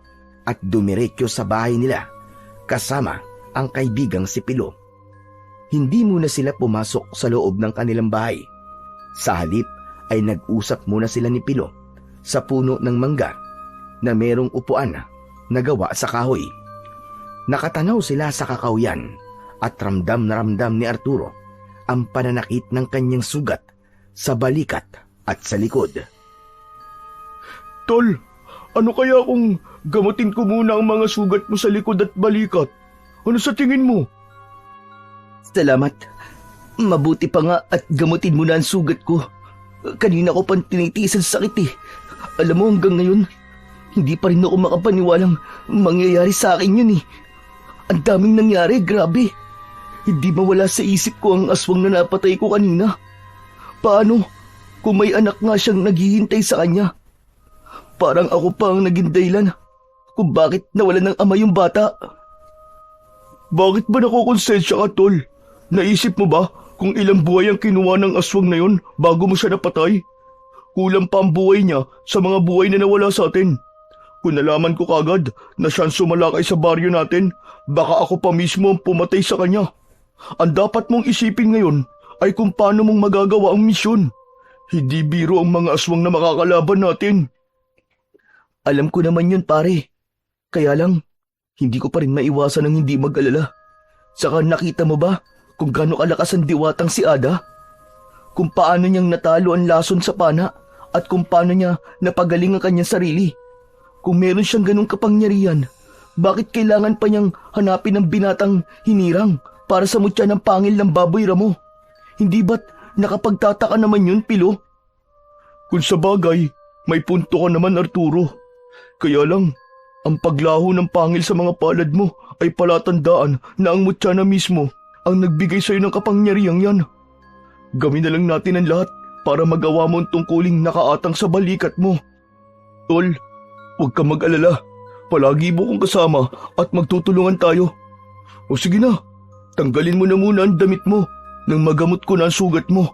at dumiretso sa bahay nila kasama ang kaibigang si Pilo. Hindi muna sila pumasok sa loob ng kanilang bahay. Sa halip ay nag-usap muna sila ni Pilo sa puno ng mangga na merong upuan na gawa sa kahoy. Nakatanaw sila sa kakawyan at ramdam na ramdam ni Arturo ang pananakit ng kanyang sugat sa balikat at sa likod. Tol, ano kaya kung gamutin ko muna ang mga sugat mo sa likod at balikat? Ano sa tingin mo? Salamat. Mabuti pa nga at gamutin mo na ang sugat ko. Kanina ko pang tinitiis ang sakit eh. Alam mo hanggang ngayon, hindi pa rin ako makapaniwalang mangyayari sa akin yun eh. Ang daming nangyari, grabe. Hindi mawala sa isip ko ang aswang na napatay ko kanina. Paano kung may anak nga siyang naghihintay sa kanya? Parang ako pa ang naging dahilan kung bakit nawala ng ama yung bata. Bakit ba nakukonsensya ka, Tol? Naisip mo ba kung ilang buhay ang kinuha ng aswang na yon bago mo siya napatay? Kulang pa ang buhay niya sa mga buhay na nawala sa atin. Kung nalaman ko kagad na siyang sumalakay sa baryo natin, baka ako pa mismo ang pumatay sa kanya. Ang dapat mong isipin ngayon ay kung paano mong magagawa ang misyon. Hindi biro ang mga aswang na makakalaban natin. Alam ko naman yun, pare. Kaya lang, hindi ko pa rin maiwasan ang hindi mag-alala. Saka nakita mo ba kung gaano kalakas ang diwatang si Ada? Kung paano niyang natalo ang lason sa pana at kung paano niya napagaling ang kanyang sarili. Kung meron siyang ganong kapangyarihan, bakit kailangan pa niyang hanapin ang binatang hinirang para sa mutya ng pangil ng baboy ramo? Hindi ba't nakapagtataka naman yun, Pilo? Kung sa bagay, may punto ka naman, Arturo. Kaya lang, ang paglaho ng pangil sa mga palad mo ay palatandaan na ang mutya na mismo ang nagbigay sa'yo ng kapangyarihang yan. Gawin na lang natin ang lahat para magawa mo ang tungkuling nakaatang sa balikat mo. Tol, huwag kang mag-alala. Palagi mo kong kasama at magtutulungan tayo. O sige na, tanggalin mo na muna ang damit mo nang magamot ko na ang sugat mo.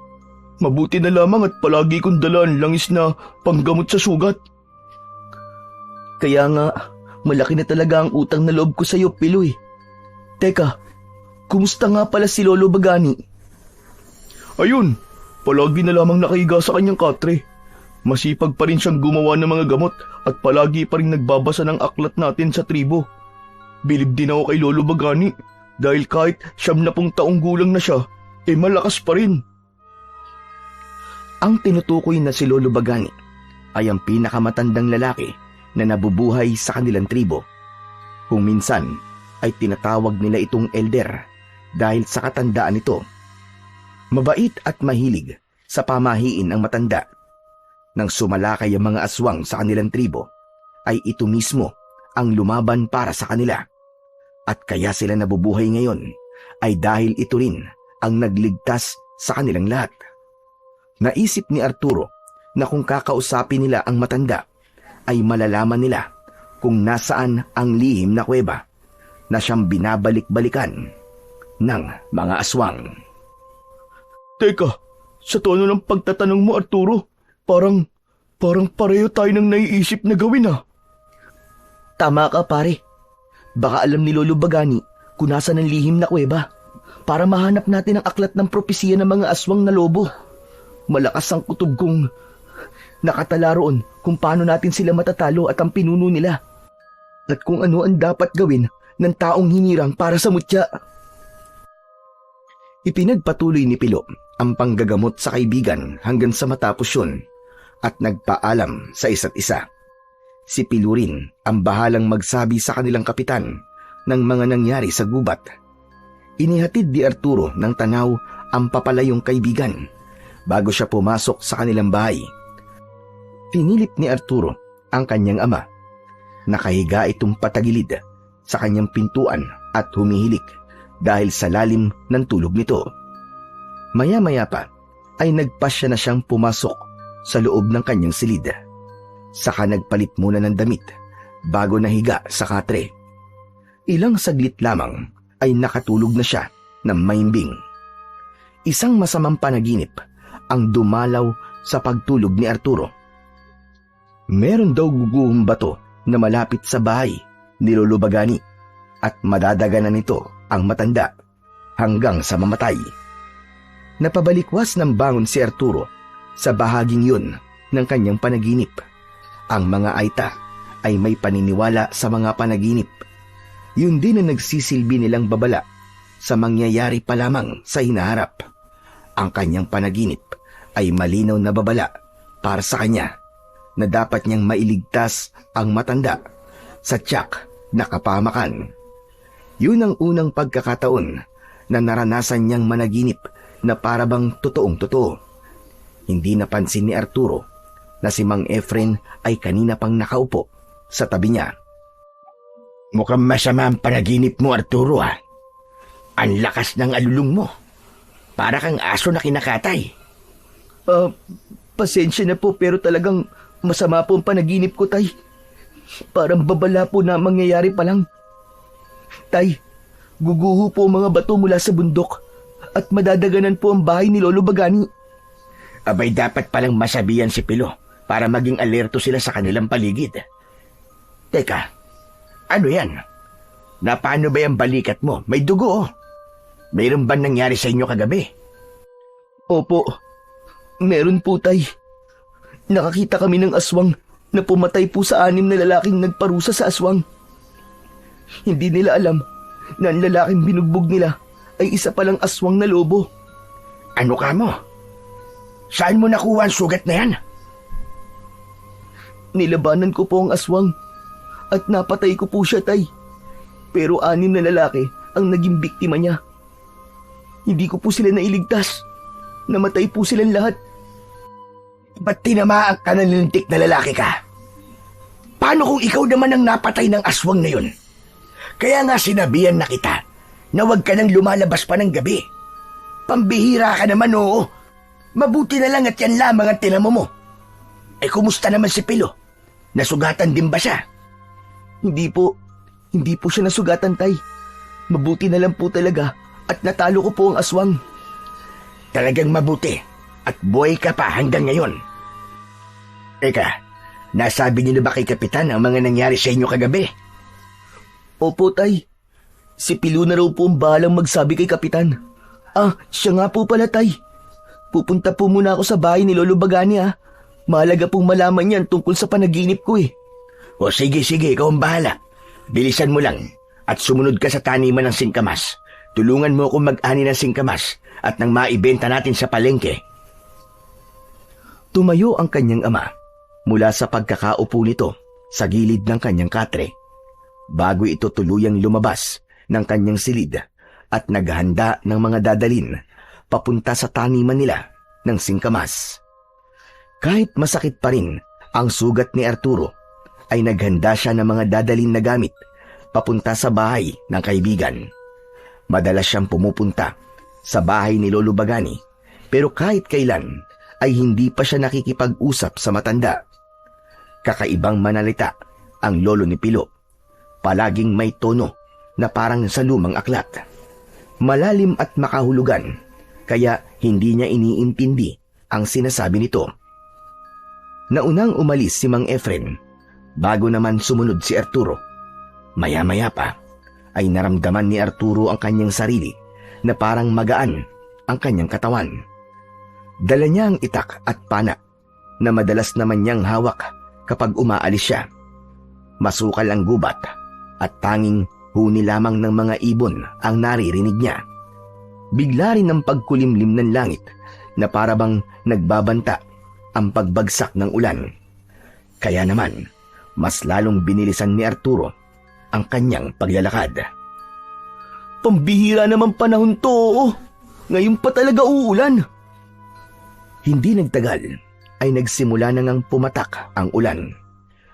Mabuti na lamang at palagi kong dalaan langis na panggamot sa sugat. Kaya nga, malaki na talaga ang utang na loob ko sa'yo, Piloy. Teka, kumusta nga pala si Lolo Bagani? Ayun, palagi na lamang nakahiga sa kanyang katre. Masipag pa rin siyang gumawa ng mga gamot at palagi pa rin nagbabasa ng aklat natin sa tribo. Bilib din ako kay Lolo Bagani dahil kahit 70 taong gulang na siya, malakas pa rin. Ang tinutukoy na si Lolo Bagani ay ang pinakamatandang lalaki na nabubuhay sa kanilang tribo. Kung minsan ay tinatawag nila itong elder dahil sa katandaan nito. Mabait at mahilig sa pamahiin ang matanda. Nang sumalakay ang mga aswang sa kanilang tribo, ay ito mismo ang lumaban para sa kanila. At kaya sila nabubuhay ngayon ay dahil ito rin ang nagligtas sa kanilang lahat. Naisip ni Arturo na kung kakausapin nila ang matanda, ay malalaman nila kung nasaan ang lihim na kuweba na siyang binabalik-balikan ng mga aswang. Teka, sa tono ng pagtatanong mo, Arturo, parang pareho tayo ng naiisip na gawin Tama ka, pare. Baka alam ni Lolo Bagani kung nasa ng lihim na kuweba para mahanap natin ang aklat ng propesiya ng mga aswang na lobo. Malakas ang kutob kong nakatala roon kung paano natin sila matatalo at ang pinuno nila. At kung ano ang dapat gawin ng taong hinirang para sa mutya. Ipinagpatuloy ni Pilo ang panggagamot sa kaibigan hanggang sa matapos yun at nagpaalam sa isa't isa. Si Pilo rin ang bahalang magsabi sa kanilang kapitan ng mga nangyari sa gubat. Inihatid ni Arturo ng tanaw ang papalayong kaibigan bago siya pumasok sa kanilang bahay. Pinilip ni Arturo ang kanyang ama. Nakahiga itong patagilid sa kanyang pintuan at humihilik dahil sa lalim ng tulog nito. Maya-maya pa ay nagpasya na siyang pumasok sa loob ng kanyang silid. Saka nagpalit muna ng damit bago nahiga sa katre. Ilang saglit lamang ay nakatulog na siya ng mahimbing. Isang masamang panaginip ang dumalaw sa pagtulog ni Arturo. Meron daw guguhong bato na malapit sa bahay ni Lolo Bagani at madadaganan nito ang matanda hanggang sa mamatay. Napabalikwas ng bangon si Arturo sa bahaging yun ng kanyang panaginip. Ang mga Aita ay may paniniwala sa mga panaginip. Yun din ang nagsisilbi nilang babala sa mangyayari pa lamang sa hinaharap. Ang kanyang panaginip ay malinaw na babala para sa kanya na dapat niyang mailigtas ang matanda sa tiyak na kapahamakan. Yun ang unang pagkakataon na naranasan niyang managinip na parabang totoong-totoo. Hindi napansin ni Arturo na si Mang Efren ay kanina pang nakaupo sa tabi niya. Mukhang masama ang panaginip mo, Arturo Ang lakas ng alulong mo. Para kang aso na kinakatay. Pasensya na po pero talagang masama po ang panaginip ko, Tay. Parang babala po na mangyayari pa lang. Tay, guguho po ang mga bato mula sa bundok at madadaganan po ang bahay ni Lolo Bagani. Abay, dapat palang masabihan si Pilo para maging alerto sila sa kanilang paligid. Teka, ano yan? Paano ba yung balikat mo? May dugo Mayroon ba nangyari sa inyo kagabi? Opo, meron po, Tay. Nakakita kami ng aswang na pumatay po sa 6 na lalaking nagparusa sa aswang. Hindi nila alam na ang lalaking binugbog nila ay isa palang aswang na lobo. Ano ka mo? Saan mo nakuha ang sugat na yan? Nilabanan ko po ang aswang at napatay ko po siya, Tay. Pero 6 na lalaki ang naging biktima niya. Hindi ko po sila nailigtas. Namatay po silang lahat. Ba't tinamaan ka ng lintik na lalaki ka? Paano kung ikaw naman ang napatay ng aswang na yun? Kaya nga sinabihan na kita na huwag ka nang lumalabas pa ng gabi. Pambihira ka naman, oo. Mabuti na lang at yan lamang ang tinamo mo. Kumusta naman si Pilo? Nasugatan din ba siya? Hindi po siya nasugatan, Tay. Mabuti na lang po talaga at natalo ko po ang aswang. Talagang mabuti at buhay ka pa hanggang ngayon. Teka, nasabi niyo na ba kay Kapitan ang mga nangyari sa inyo kagabi? Opo, Tay. Si Pilo na raw po ang bahalang magsabi kay Kapitan. Siya nga po pala, Tay. Pupunta po muna ako sa bahay ni Lolo Bagani, Mahalaga pong malaman niyan tungkol sa panaginip ko eh. O sige, ikaw ang bahala. Bilisan mo lang at sumunod ka sa taniman ng singkamas. Tulungan mo akong mag-ani ng singkamas at nang maibenta natin sa palengke. Tumayo ang kanyang ama mula sa pagkakaupo nito sa gilid ng kanyang katre. Bago ito tuluyang lumabas ng kanyang silid at naghanda ng mga dadalin papunta sa taniman nila ng singkamas. Kahit masakit pa rin ang sugat ni Arturo, ay naghanda siya ng mga dadalin na gamit papunta sa bahay ng kaibigan. Madalas siyang pumupunta sa bahay ni Lolo Bagani, pero kahit kailan ay hindi pa siya nakikipag-usap sa matanda. Kakaibang manalita ang lolo ni Pilo. Palaging may tono na parang sa lumang aklat. Malalim at makahulugan, kaya hindi niya iniintindi ang sinasabi nito. Naunang umalis si Mang Efren, bago naman sumunod si Arturo. Maya-maya pa, ay naramdaman ni Arturo ang kanyang sarili na parang magaan ang kanyang katawan. Dala niya ang itak at pana na madalas naman niyang hawak kapag umaalis siya. Masukal ang gubat at tanging huni lamang ng mga ibon ang naririnig niya. Bigla rin ang pagkulimlim ng langit na parabang nagbabanta ang pagbagsak ng ulan. Kaya naman, mas lalong binilisan ni Arturo ang kanyang paglalakad. Pambihira naman panahon to, Ngayon pa talaga uulan. Hindi nagtagal ay nagsimula na ngang pumatak ang ulan.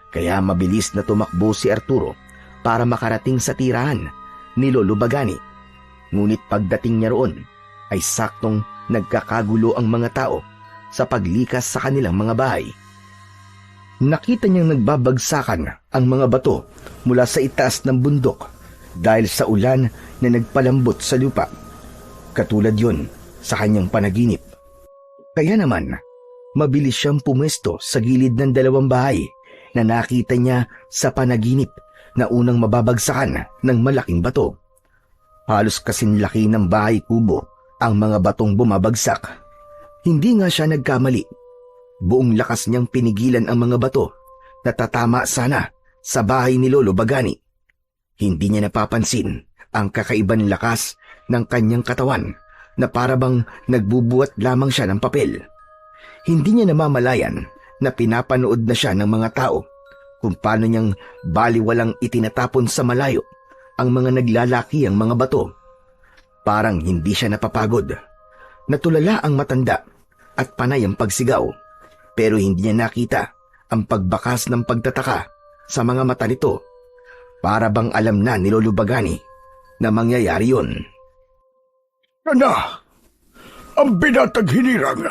Kaya mabilis na tumakbo si Arturo para makarating sa tirahan ni Lolo Bagani. Ngunit pagdating niya roon ay saktong nagkakagulo ang mga tao sa paglikas sa kanilang mga bahay. Nakita niyang nagbabagsakan ang mga bato mula sa itaas ng bundok dahil sa ulan na nagpalambot sa lupa. Katulad yon sa kanyang panaginip. Kaya naman, mabilis siyang pumwesto sa gilid ng dalawang bahay na nakita niya sa panaginip na unang mababagsakan ng malaking bato. Halos kasing laki ng bahay kubo ang mga batong bumabagsak. Hindi nga siya nagkamali. Buong lakas niyang pinigilan ang mga bato na tatama sana sa bahay ni Lolo Bagani. Hindi niya napapansin ang kakaibang lakas ng kanyang katawan na parabang nagbubuhat lamang siya ng papel. Hindi niya namamalayan na pinapanood na siya ng mga tao kung paano niyang baliwalang itinatapon sa malayo ang mga naglalaki ang mga bato. Parang hindi siya napapagod. Natulala ang matanda at panay ang pagsigaw, pero hindi niya nakita ang pagbakas ng pagtataka sa mga mata nito. Para bang alam na ni Lolo Bagani na mangyayari yun. Ang binatag hinirang.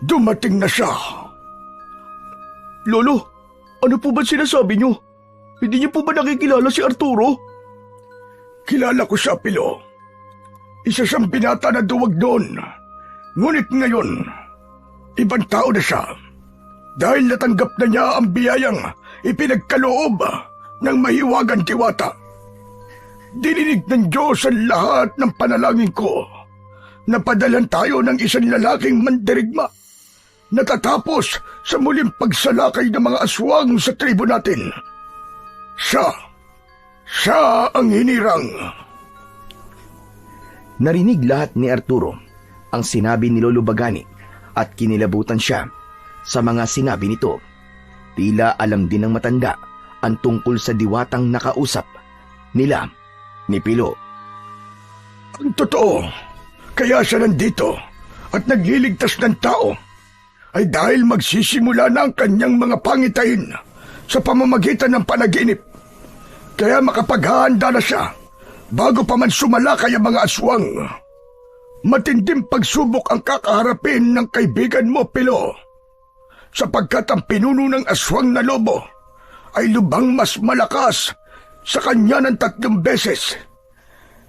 Dumating na siya. Lolo, ano po ba sinasabi niyo? Hindi niyo po ba nakikilala si Arturo? Kilala ko siya, Pilo. Isa siyang binata na duwag doon. Ngunit ngayon, ibang tao na siya. Dahil natanggap na niya ang biyayang ipinagkaloob ng mahiwagang diwata. Dininig ng Diyos ang lahat ng panalangin ko. Napadalan tayo ng isang lalaking mandirigma. Natatapos sa muling pagsalakay ng mga aswang sa tribo natin. Siya ang hinirang. Narinig lahat ni Arturo ang sinabi ni Lolo Bagani at kinilabutan siya sa mga sinabi nito. Tila alam din ng matanda ang tungkol sa diwatang nakausap nila ni Pilo. Ang totoo, kaya siya nandito at nagliligtas ng tao ay dahil magsisimula na ang kanyang mga pangitain sa pamamagitan ng panaginip. Kaya makapaghahanda na siya bago pa man sumalakay ang mga aswang. Matinding pagsubok ang kakaharapin ng kaibigan mo, Pilo, sapagkat ang pinuno ng aswang na lobo ay lubhang mas malakas sa kanya ng 3 beses.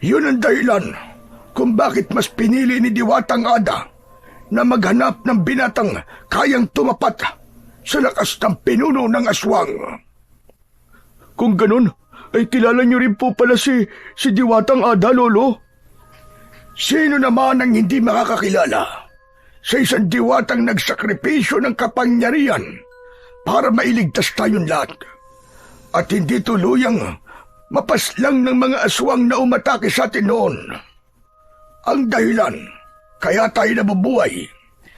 Yun ang dahilan kung bakit mas pinili ni Diwatang Ada na maghanap ng binatang kayang tumapat sa lakas ng pinuno ng aswang. Kung ganun, ay kilala niyo rin po pala si Diwatang Ada, Lolo. Sino naman ang hindi makakakilala sa isang diwatang nagsakripisyo ng kapangyarihan para mailigtas tayong lahat at hindi tuluyang mapaslang ng mga aswang na umatake sa atin noon. Ang dahilan kaya tayo nabubuhay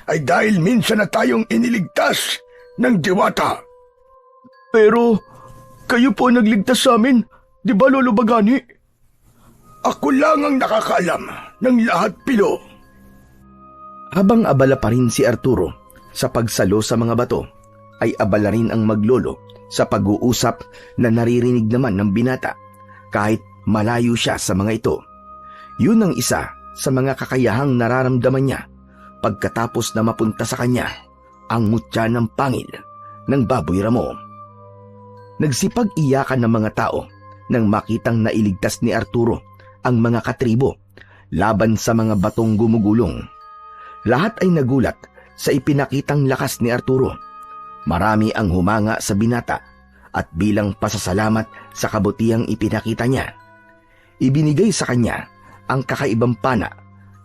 ay dahil minsan na tayong iniligtas ng diwata. Pero kayo po nagligtas sa amin, di ba, Lolo Bagani? Ako lang ang nakakaalam ng lahat, Pilo. Habang abala pa rin si Arturo sa pagsalo sa mga bato, ay abala rin ang maglolo sa pag-uusap na naririnig naman ng binata kahit malayo siya sa mga ito. Yun ang isa sa mga kakayahang nararamdaman niya pagkatapos na mapunta sa kanya ang mutya ng pangil ng Baboy Ramo. Nagsipag-iyakan ng mga tao nang makitang nailigtas ni Arturo ang mga katribo laban sa mga batong gumugulong. Lahat ay nagulat sa ipinakitang lakas ni Arturo. Marami ang humanga sa binata at bilang pasasalamat sa kabutihang ipinakita niya, ibinigay sa kanya ang kakaibang pana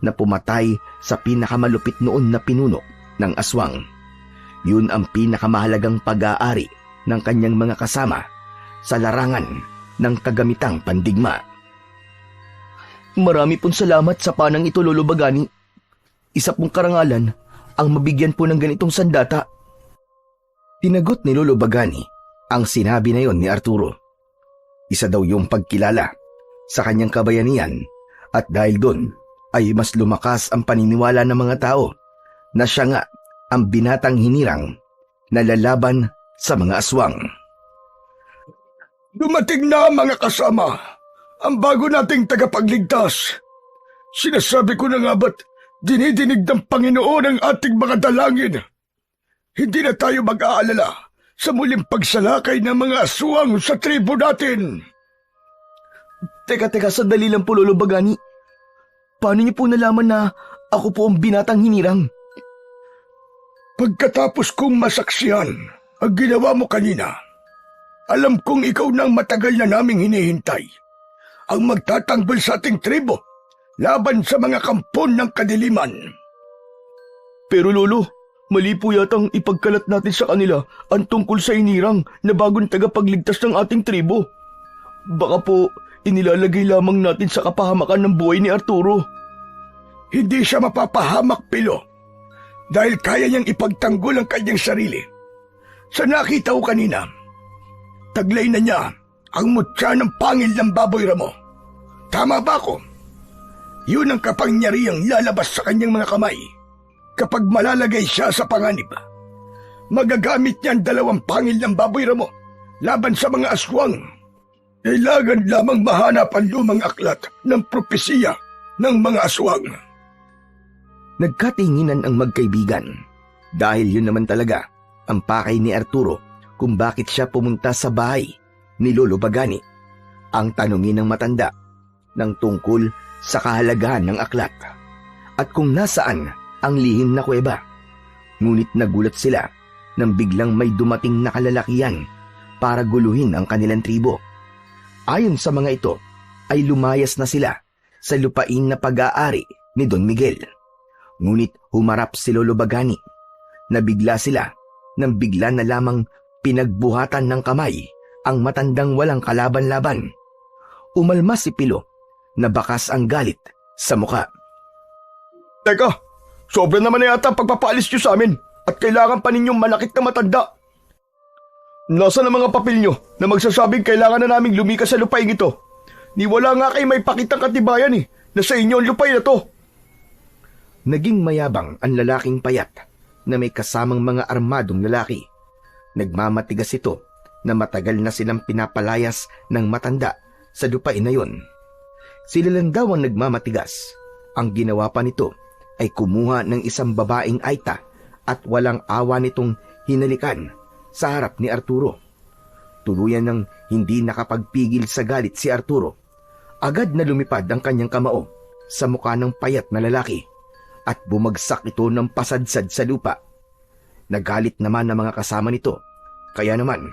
na pumatay sa pinakamalupit noon na pinuno ng aswang. Yun ang pinakamahalagang pag-aari ng kanyang mga kasama sa larangan ng kagamitang pandigma. Marami pong salamat sa panang ito, Lolo Bagani. Isa pong karangalan ang mabigyan po ng ganitong sandata. Tinagot ni Lolo Bagani ang sinabi na yon ni Arturo. Isa daw yung pagkilala sa kanyang kabayanihan at dahil doon ay mas lumakas ang paniniwala ng mga tao na siya nga ang binatang hinirang na lalaban sa mga aswang. Dumating na, mga kasama, ang bago nating tagapagligtas. Sinasabi ko na nga ba't dinidinig ng Panginoon ang ating mga dalangin? Hindi na tayo mag-aalala sa muling pagsalakay ng mga aswang sa tribo natin. Teka, sandali lang po, Lolo Bagani. Paano niyo po nalaman na ako po ang binatang hinirang? Pagkatapos kong masaksihan ang ginawa mo kanina, alam kong ikaw nang matagal na naming hinihintay ang magtatanggol sa ating tribo laban sa mga kampon ng kadiliman. Pero Lolo, mali po yatang ipagkalat natin sa kanila ang tungkol sa hinirang na bagong tagapagligtas ng ating tribo. Baka po inilalagay lamang natin sa kapahamakan ng buhay ni Arturo. Hindi siya mapapahamak, Pilo, dahil kaya niyang ipagtanggol ang kanyang sarili. Sa nakita ko kanina, taglay na niya ang mutya ng pangil ng Baboy Ramo. Tama ba ako? Yun ang kapangyarihang lalabas sa kanyang mga kamay. Kapag malalagay siya sa panganib, magagamit niya ang dalawang pangil ng Baboy Ramo laban sa mga aswang. Kailangan lamang mahanap ang lumang aklat ng propesiya ng mga aswang. Nagkatinginan ang magkaibigan dahil yun naman talaga ang pakay ni Arturo kung bakit siya pumunta sa bahay ni Lolo Bagani. Ang tanungin ng matanda ng tungkol sa kahalagahan ng aklat at kung nasaan ang lihim na kuweba. Ngunit nagulat sila nang biglang may dumating na kalalakihan para guluhin ang kanilang tribo. Ayon sa mga ito ay lumayas na sila sa lupain na pag-aari ni Don Miguel. Ngunit humarap si Lolo Bagani. Nabigla sila nang bigla na lamang pinagbuhatan ng kamay ang matandang walang kalaban-laban. Umalma si Pilo na bakas ang galit sa muka. Teka, sobra naman na yata ang pagpapaalis niyo sa amin at kailangan pa ninyong manakit na matanda. Nasaan ang mga papel niyo na magsasabing kailangan na naming lumikas sa lupain ito? Ni wala nga kayo may pakitang katibayan na sa inyo ang lupain na to. Naging mayabang ang lalaking payat na may kasamang mga armadong lalaki. Nagmamatigas ito na matagal na silang pinapalayas ng matanda sa lupain na yon. Sila lang daw ang nagmamatigas. Ang ginawa pa nito ay kumuha ng isang babaeng aita at walang awa nitong hinalikan sa harap ni Arturo. Tuluyan ng hindi nakapagpigil sa galit si Arturo. Agad na lumipad ang kanyang kamao sa mukha ng payat na lalaki at bumagsak ito ng pasadsad sa lupa. Nagalit naman ang mga kasama nito, kaya naman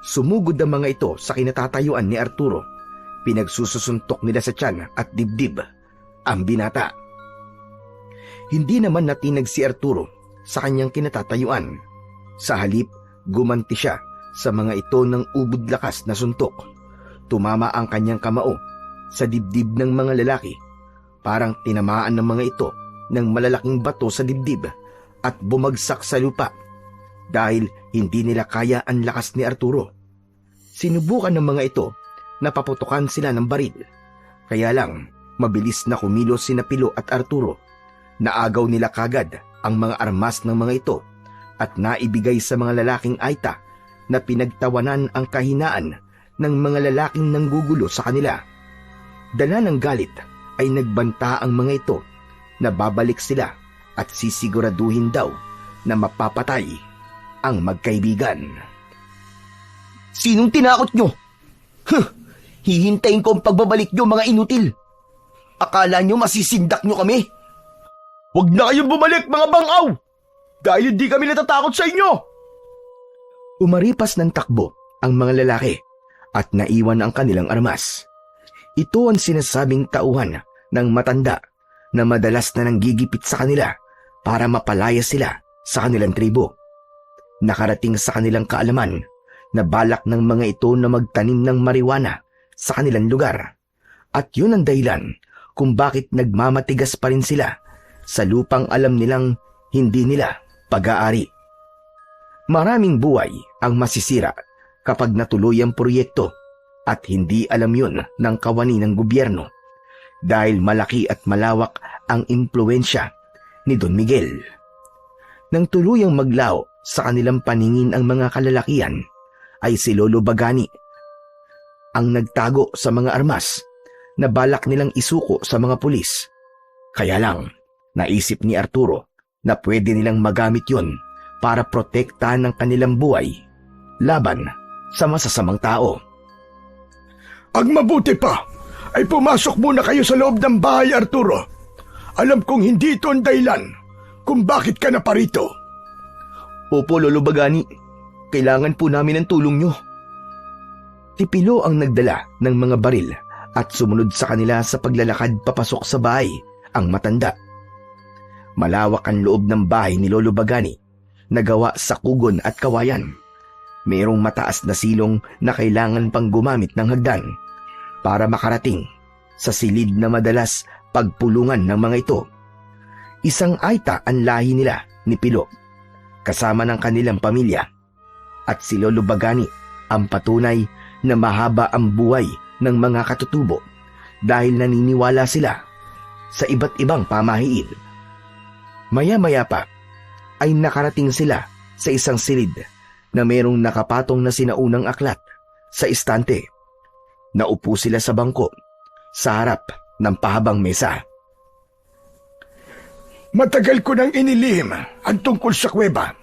Sumugod ang mga ito sa kinatatayuan ni Arturo. Pinagsususuntok nila sa tiyan at dibdib ang binata. Hindi naman natinag si Arturo sa kanyang kinatatayuan. Sa halip, gumanti siya sa mga ito ng ubod lakas na suntok. Tumama ang kanyang kamao sa dibdib ng mga lalaki. Parang tinamaan ng mga ito ng malalaking bato sa dibdib at bumagsak sa lupa dahil hindi nila kaya ang lakas ni Arturo. Sinubukan ng mga ito na paputukan sila ng baril. Kaya lang, mabilis na kumilos sina Pilo at Arturo. Naagaw nila kagad ang mga armas ng mga ito at naibigay sa mga lalaking Aita na pinagtawanan ang kahinaan ng mga lalaking nanggugulo sa kanila. Dala ng galit ay nagbanta ang mga ito na babalik sila at sisiguraduhin daw na mapapatay ang magkaibigan. Sinong tinakot nyo? Hihintayin ko ang pagbabalik nyo, mga inutil. Akala nyo masisindak nyo kami? Huwag na kayong bumalik, mga bangaw! Dahil hindi kami natatakot sa inyo! Umaripas ng takbo ang mga lalaki at naiwan ang kanilang armas. Ito ang sinasabing tauhan ng matanda na madalas na nanggigipit sa kanila para mapalaya sila sa kanilang tribo. Nakarating sa kanilang kaalaman na balak ng mga ito na magtanim ng marijuana sa kanilang lugar. At yun ang dahilan kung bakit nagmamatigas pa rin sila sa lupang alam nilang hindi nila pag-aari. Maraming buhay ang masisira kapag natuloy ang proyekto at hindi alam yun ng kawani ng gobyerno dahil malaki at malawak ang impluensya ni Don Miguel. Nang tuluyang maglaho sa kanilang paningin ang mga kalalakihan ay si Lolo Bagani ang nagtago sa mga armas na balak nilang isuko sa mga pulis. Kaya lang, naisip ni Arturo na pwede nilang magamit yon para protektahan ng kanilang buhay laban sa masasamang tao. Ang mabuti pa ay pumasok muna kayo sa loob ng bahay, Arturo. Alam kong hindi ito ang dahilan kung bakit ka na parito. Opo, Lolo Bagani. Kailangan po namin ng tulong nyo. Tipilo ang nagdala ng mga baril at sumunod sa kanila sa paglalakad papasok sa bahay ang matanda. Malawak ang loob ng bahay ni Lolo Bagani na gawa sa kugon at kawayan. Mayroong mataas na silong na kailangan pang gumamit ng hagdan para makarating sa silid na madalas pagpulungan ng mga ito. Isang Aita ang lahi nila ni Pilo, kasama ng kanilang pamilya. At si Lolo Bagani ang patunay na mahaba ang buhay ng mga katutubo dahil naniniwala sila sa iba't ibang pamahiin. Maya-maya pa ay nakarating sila sa isang silid na mayroong nakapatong na sinaunang aklat sa istante. Naupo sila sa bangko sa harap ng pahabang mesa. Matagal ko nang inilihim ang tungkol sa kuweba.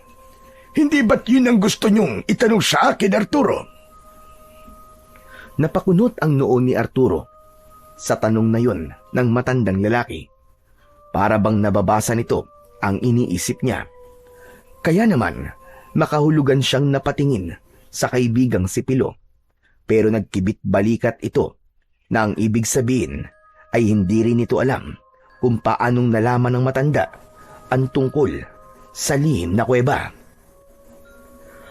Hindi ba't yun ang gusto niyong itanong sa akin, Arturo? Napakunot ang noo ni Arturo sa tanong na yun ng matandang lalaki. Para bang nababasa nito ang iniisip niya. Kaya naman, makahulugan siyang napatingin sa kaibigang si Pilo. Pero nagkibit balikat ito na ang ibig sabihin ay hindi rin ito alam kung paanong nalaman ng matanda ang tungkol sa lihim na kuweba.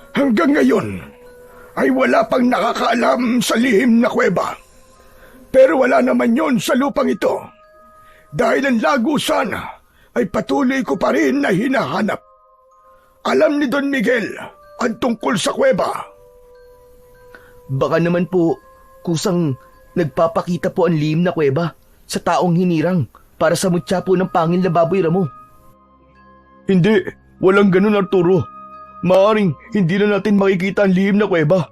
Hanggang ngayon ay wala pang nakakaalam sa lihim na kuweba. Pero wala naman yon sa lupang ito. Dahil ang lago sana ay patuloy ko pa rin na hinahanap. Alam ni Don Miguel ang tungkol sa kuweba. Baka naman po kusang nagpapakita po ang lihim na kuweba sa taong hinirang para sa mutya po ng pangil na baboy ramo. Hindi, walang ganun, Arturo. Maaring hindi na natin makikita ang lihim na kuweba.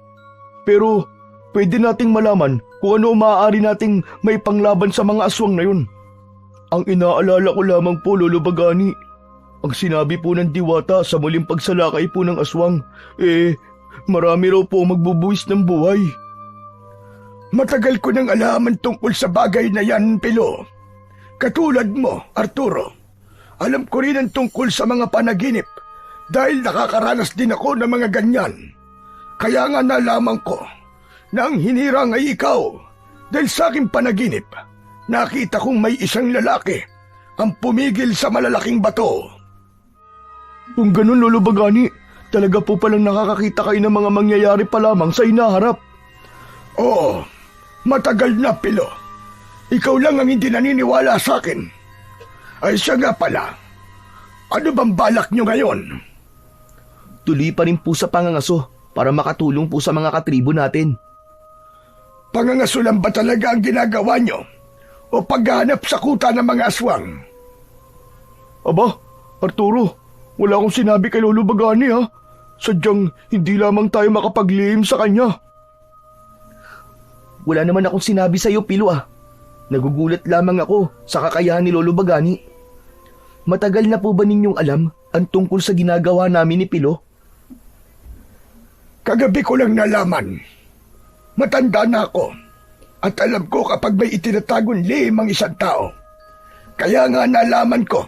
Pero pwede nating malaman kung ano maaari nating may panglaban sa mga aswang na yun. Ang inaalala ko lamang po, Lolo Bagani, ang sinabi po ng diwata sa muling pagsalakay po ng aswang, marami raw po magbubuwis ng buhay. Matagal ko nang alaman tungkol sa bagay na yan, Pilo. Katulad mo, Arturo. Alam ko rin ang tungkol sa mga panaginip dahil nakakaranas din ako ng mga ganyan. Kaya nga nalaman ko na ang hinirang ay ikaw dahil sa aking panaginip. Nakita kong may isang lalaki ang pumigil sa malalaking bato. Kung ganun, Lolo Bagani, talaga po palang nakakakita kayo ng mga mangyayari pa lamang sa inaharap. Oo, matagal na, Pilo. Ikaw lang ang hindi naniniwala sa akin. Ay siya nga pala, ano bang balak nyo ngayon? Tuloy pa rin po sa pangangaso para makatulong po sa mga katribo natin. Pangangasulan ba talaga ang ginagawa nyo? O paghahanap sa kuta ng mga aswang? Aba, Arturo, wala akong sinabi kay Lolo Bagani ha. Sadyang hindi lamang tayo makapaglihim sa kanya. Wala naman akong sinabi sa iyo, Pilo ah. Nagugulat lamang ako sa kakayahan ni Lolo Bagani. Matagal na po ba ninyong alam ang tungkol sa ginagawa namin ni Pilo? Kagabi ko lang nalaman. Matanda na ako. At alam ko kapag may itinatagong lihim ang isang tao. Kaya nga nalaman ko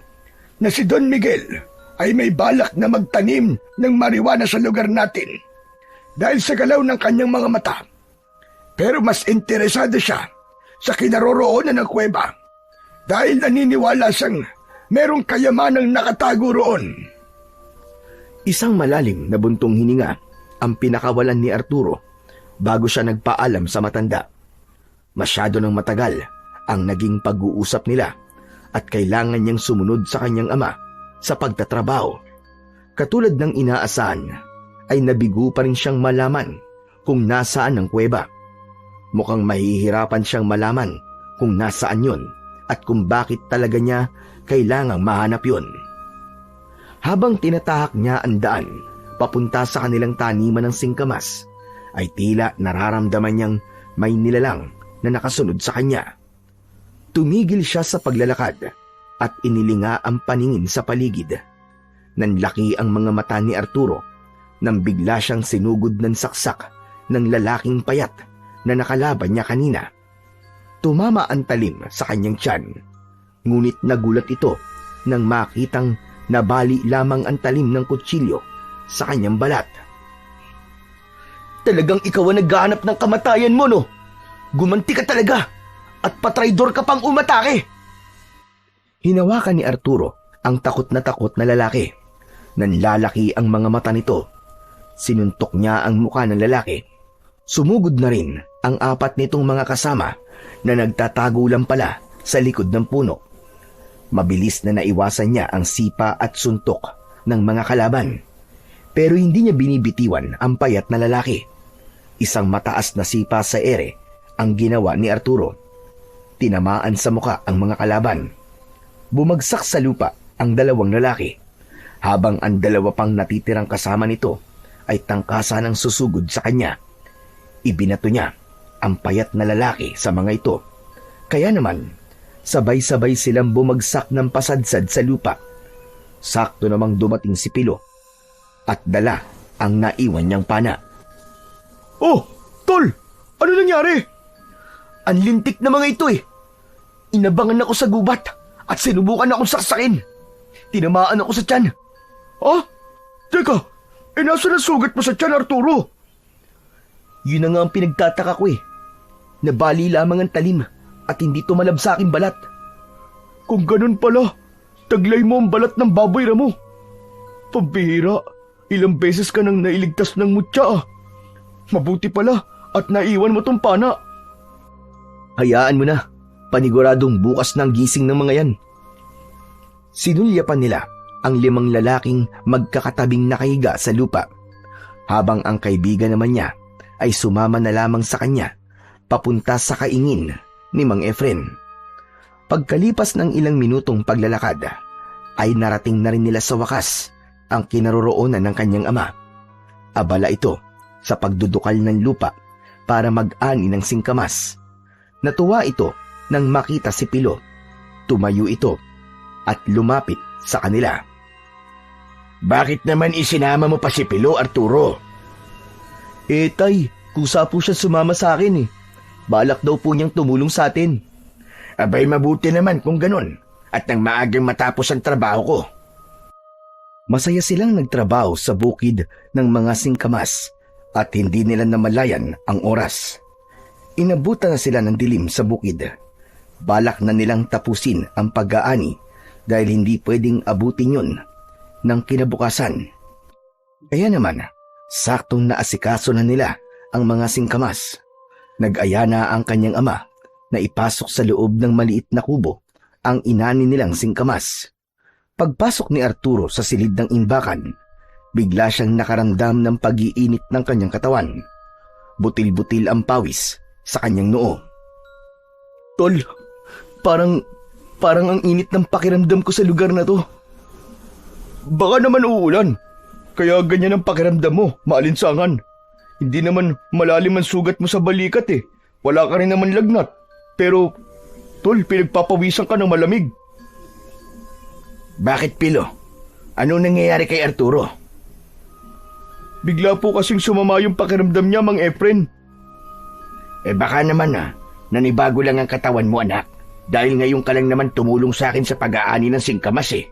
na si Don Miguel ay may balak na magtanim ng marijuana sa lugar natin dahil sa galaw ng kanyang mga mata. Pero mas interesado siya sa kinaroroonan ng kuweba dahil naniniwala siyang merong kayamanang nakatago roon. Isang malalim na buntong hininga ang pinakawalan ni Arturo bago siya nagpaalam sa matanda. Masyado ng matagal ang naging pag-uusap nila at kailangan niyang sumunod sa kanyang ama sa pagtatrabaho. Katulad ng inaasahan, ay nabigo pa rin siyang malaman kung nasaan ang kuweba. Mukhang mahihirapan siyang malaman kung nasaan yon at kung bakit talaga niya kailangang mahanap yon. Habang tinatahak niya ang daan papunta sa kanilang taniman ng singkamas, ay tila nararamdaman niyang may nilalang na nakasunod sa kanya. Tumigil siya sa paglalakad at inilinga ang paningin sa paligid. Nanlaki ang mga mata ni Arturo nang bigla siyang sinugod ng saksak ng lalaking payat na nakalaban niya kanina. Tumama ang talim sa kanyang tiyan, ngunit nagulat ito nang makitang nabali lamang ang talim ng kutsilyo sa kanyang balat. Talagang ikaw ang naghahanap ng kamatayan mo, no? Gumanti ka talaga at patraidor ka pang umatake. Hinawakan ni Arturo ang takot na lalaki. Nanlalaki ang mga mata nito. Sinuntok niya ang muka ng lalaki. Sumugod na rin ang apat nitong mga kasama na nagtatago lang pala sa likod ng puno. Mabilis na naiwasan niya ang sipa at suntok ng mga kalaban. Pero hindi niya binibitiwan ang payat na lalaki. Isang mataas na sipa sa ere ang ginawa ni Arturo. Tinamaan sa muka ang mga kalaban. Bumagsak sa lupa ang dalawang lalaki, habang ang dalawa pang natitirang kasama nito ay tangkasa ng susugod sa kanya. Ibinato niya ang payat na lalaki sa mga ito. Kaya naman, sabay-sabay silang bumagsak ng pasadsad sa lupa. Sakto namang dumating si Pilo at dala ang naiwan niyang pana. Oh, Tol! Ano nangyari? Ang lintik na mga ito eh. Inabangan ako sa gubat at sinubukan akong saksakin. Tinamaan ako sa tiyan. Ah? Teka, nasa na sugat mo sa tiyan, Arturo? Yun na nga ang pinagtataka ko eh. Nabali lamang ang talim at hindi tumalab sa aking balat. Kung ganun pala, taglay mo ang balat ng baboy ramo. Pambihira, ilang beses ka nang nailigtas ng mutya ah. Mabuti pala at naiwan mo tong pana. Hayaan mo na, paniguradong bukas ng gising ng mga yan. Sinulyapan nila ang 5 lalaking magkakatabing nakahiga sa lupa, habang ang kaibigan naman niya ay sumama na lamang sa kanya papunta sa kaingin ni Mang Efren. Pagkalipas ng ilang minutong paglalakad, ay narating na rin nila sa wakas ang kinaroroonan ng kanyang ama. Abala ito sa pagdudukal ng lupa para mag-ani ng singkamas. Natuwa ito nang makita si Pilo. Tumayo ito at lumapit sa kanila. Bakit naman isinama mo pa si Pilo, Arturo? Tay, kusa po siya sumama sa akin eh. Balak daw po niyang tumulong sa atin. Abay, mabuti naman kung ganun at nang maagang matapos ang trabaho ko. Masaya silang nagtrabaho sa bukid ng mga singkamas at hindi nila namalayan ang oras. Inabutan na sila ng dilim sa bukid. Balak na nilang tapusin ang pag-aani dahil hindi pwedeng abutin yun ng kinabukasan. Kaya naman, saktong naasikaso na nila ang mga singkamas. Nag-aya na ang kanyang ama na ipasok sa loob ng maliit na kubo ang inani nilang singkamas. Pagpasok ni Arturo sa silid ng imbakan, bigla siyang nakaramdam ng pag-iinit ng kanyang katawan. Butil-butil ang pawis sa kanyang noo. Tol, parang ang init ng pakiramdam ko sa lugar na to. Baka naman uulan. Kaya ganyan ang pakiramdam mo, maalinsangan. Hindi naman malalim ang sugat mo sa balikat eh. Wala ka rin naman lagnat. Pero, tol, pinagpapawisan ka ng malamig. Bakit, Pilo? Ano nangyayari kay Arturo? Bigla po kasing sumama yung pakiramdam niya, Mang Efren. Baka naman nanibago lang ang katawan mo, anak. Dahil ngayon ka lang naman tumulong sa akin sa pag-aani ng singkamas eh.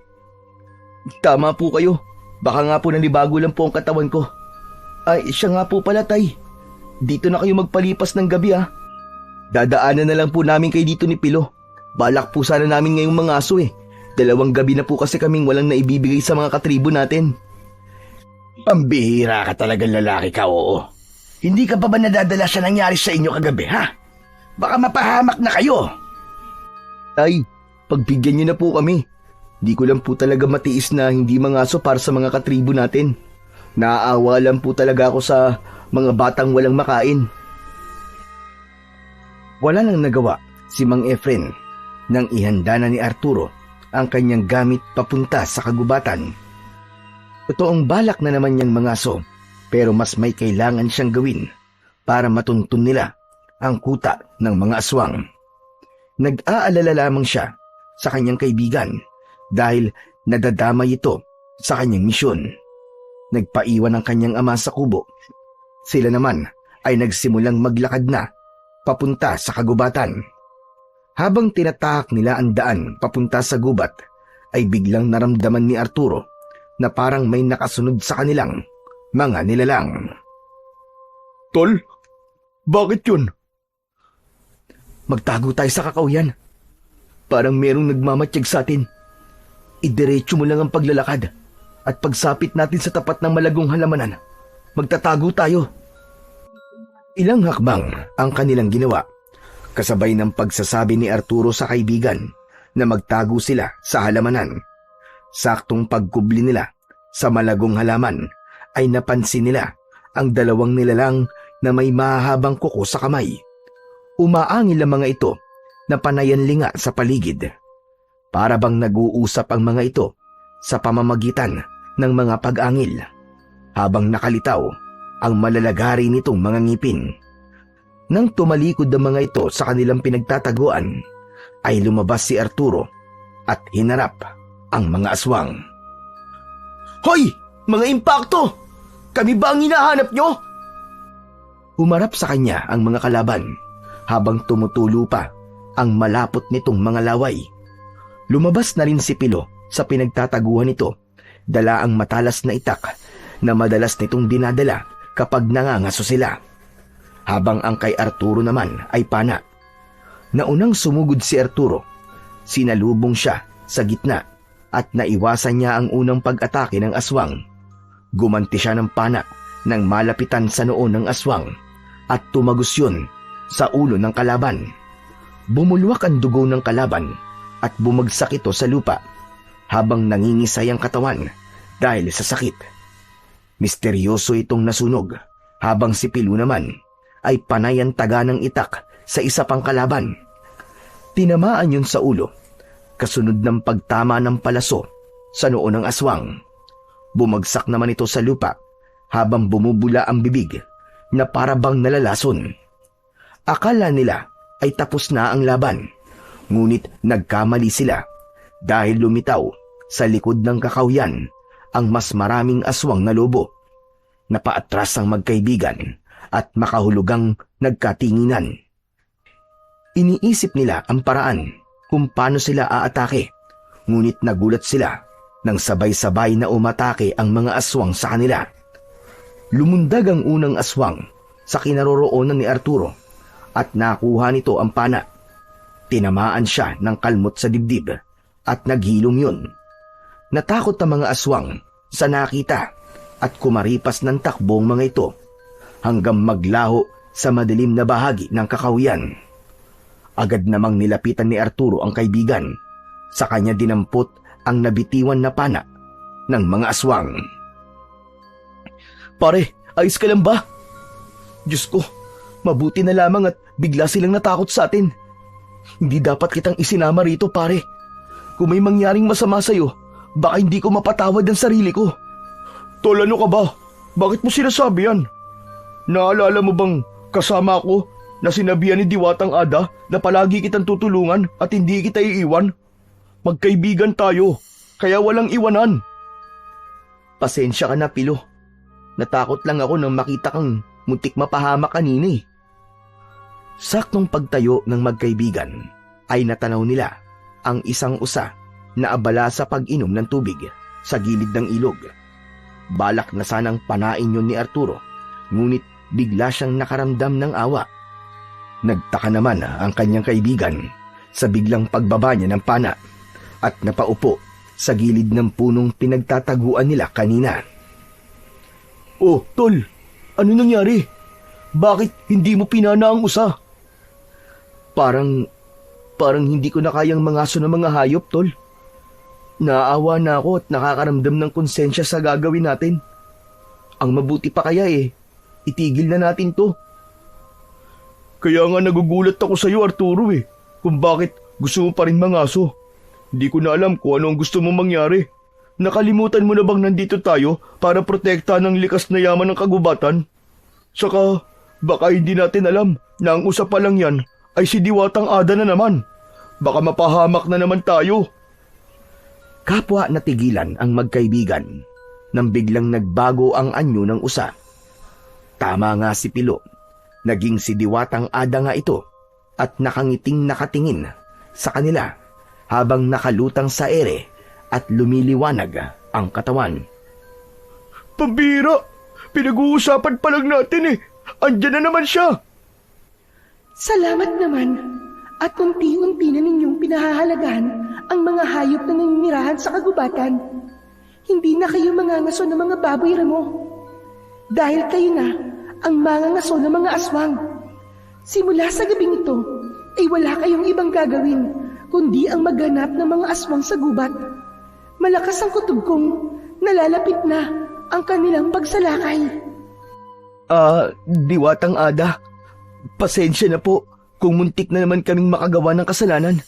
Tama po kayo. Baka nga po nanibago lang po ang katawan ko. Ay, siya nga po pala, tay. Dito na kayo magpalipas ng gabi, ha. Dadaanan na lang po namin kayo dito ni Pilo. Balak po sana namin ngayong mga aso eh. 2 gabi na po kasi kaming walang naibibigay sa mga katribo natin. Pambihira ka talagang lalaki ka, oo. Hindi ka pa ba nadadala sa nangyari sa inyo kagabi, ha? Baka mapahamak na kayo. Tay, pagbigyan niyo na po kami. Di ko lang po talaga matiis na hindi mga aso para sa mga katribo natin. Naaawa lang po talaga ako sa mga batang walang makain. Wala nang nagawa si Mang Efren nang ihanda na ni Arturo ang kanyang gamit papunta sa kagubatan. Totoong balak na naman niyang mga aso, pero mas may kailangan siyang gawin para matuntun nila ang kuta ng mga aswang. Nag-aalala lamang siya sa kanyang kaibigan dahil nadadamay ito sa kanyang misyon. Nagpaiwan ang kanyang ama sa kubo. Sila naman ay nagsimulang maglakad na papunta sa kagubatan. Habang tinatahak nila ang daan papunta sa gubat, ay biglang naramdaman ni Arturo na parang may nakasunod sa kanilang mga nilalang. Tol, bakit yun? Magtago tayo sa kakauyan. Parang merong nagmamatsyag sa atin. Idiretso mo lang ang paglalakad at pagsapit natin sa tapat ng malagong halamanan, magtatago tayo. Ilang hakbang ang kanilang ginawa, kasabay ng pagsasabi ni Arturo sa kaibigan na magtago sila sa halamanan. Saktong pagkubli nila sa malagong halaman ay napansin nila ang 2 nilalang na may mahahabang kuko sa kamay. Umaangil ang mga ito na panayanlinga sa paligid. Para bang nag-uusap ang mga ito sa pamamagitan ng mga pag-angil, habang nakalitaw ang malalagari nitong mga ngipin. Nang tumalikod ang mga ito sa kanilang pinagtataguan, ay lumabas si Arturo at hinarap ang mga aswang. Hoy! Mga impakto! Kami ba ang hinahanap nyo? Humarap sa kanya ang mga kalaban habang tumutulo pa ang malapot nitong mga laway. Lumabas na rin si Pilo sa pinagtataguhan nito, dala ang matalas na itak na madalas nitong dinadala kapag nangangaso sila. Habang ang kay Arturo naman ay pana. Naunang sumugod si Arturo, sinalubong siya sa gitna at naiwasan niya ang unang pag-atake ng aswang. Gumanti siya ng pana nang malapitan sa noo ng aswang at tumagos yun sa ulo ng kalaban. Bumulwak ang dugo ng kalaban at bumagsak ito sa lupa habang nangingisay ang katawan dahil sa sakit. Misteryoso itong nasunog habang si Pilo naman ay panay ang taga ng itak sa isa pang kalaban. Tinamaan yun sa ulo, kasunod ng pagtama ng palaso sa noo ng aswang. Bumagsak naman ito sa lupa habang bumubula ang bibig na para bang nalalason. Akala nila ay tapos na ang laban, ngunit nagkamali sila dahil lumitaw sa likod ng kakawyan ang mas maraming aswang na lobo. Napaatras ang magkaibigan at makahulugang nagkatinginan. Iniisip nila ang paraan kung paano sila aatake, ngunit nagulat sila nang sabay-sabay na umatake ang mga aswang sa kanila. Lumundag ang unang aswang sa kinaroroonan ni Arturo at nakuha nito ang pana. Tinamaan siya ng kalmot sa dibdib at naghilom yun. Natakot ang mga aswang sa nakita at kumaripas ng takbo ang mga ito hanggang maglaho sa madilim na bahagi ng kakahuyan. Agad namang nilapitan ni Arturo ang kaibigan. Sa kanya dinampot ang nabitiwan na pana ng mga aswang. Pare, ayos ka lang ba? Diyos ko, mabuti na lamang at bigla silang natakot sa atin. Hindi dapat kitang isinama rito, pare. Kung may mangyaring masama sa'yo, baka hindi ko mapatawad ang sarili ko. Tol, ano ka ba? Bakit mo sinasabi yan? Naalala mo bang kasama ako na sinabihan ni Diwatang Ada na palagi kitang tutulungan at hindi kita iiwan? Magkaibigan tayo, kaya walang iwanan. Pasensya ka na, Pilo. Natakot lang ako nang makita kang muntik mapahamak kanina eh. Saktong pagtayo ng magkaibigan ay natanaw nila ang isang usa na abala sa pag-inom ng tubig sa gilid ng ilog. Balak na sanang panain yun ni Arturo, ngunit bigla siyang nakaramdam ng awa. Nagtaka naman ang kanyang kaibigan sa biglang pagbaba niya ng pana at napaupo sa gilid ng punong pinagtataguan nila kanina. Oh, tol, ano nangyari? Bakit hindi mo pinana ang usa? Parang hindi ko na kayang mangaso ng mga hayop, tol. Naawa na ako at nakakaramdam ng konsensya sa gagawin natin. Ang mabuti pa kaya itigil na natin to. Kaya nga nagugulat ako sa iyo, Arturo kung bakit gusto mo pa rin mangaso. Hindi ko na alam kung ano ang gusto mong mangyari. Nakalimutan mo na bang nandito tayo para protektahan ang likas na yaman ng kagubatan? Saka, baka hindi natin alam na ang usap pa lang yan ay si Diwatang Ada na naman. Baka mapahamak na naman tayo. Kapwa natigilan ang magkaibigan nang biglang nagbago ang anyo ng usa. Tama nga si Pilo. Naging si Diwatang Ada nga ito at nakangiting nakatingin sa kanila habang nakalutang sa ere at lumiliwanag ang katawan. Pambira! Pinag-uusapan pa lang natin Andyan na naman siya! Salamat naman at unti-unti na ninyong pinahahalagahan ang mga hayop na naninirahan sa kagubatan. Hindi na kayo mangangaso ng mga baboy ramo. Dahil kayo na ang mangangaso ng mga aswang. Simula sa gabing ito ay wala kayong ibang gagawin kundi ang maghanap ng mga aswang sa gubat. Malakas ang kutob kong nalalapit na ang kanilang pagsalakay. Diwatang Ada, pasensya na po kung muntik na naman kaming makagawa ng kasalanan.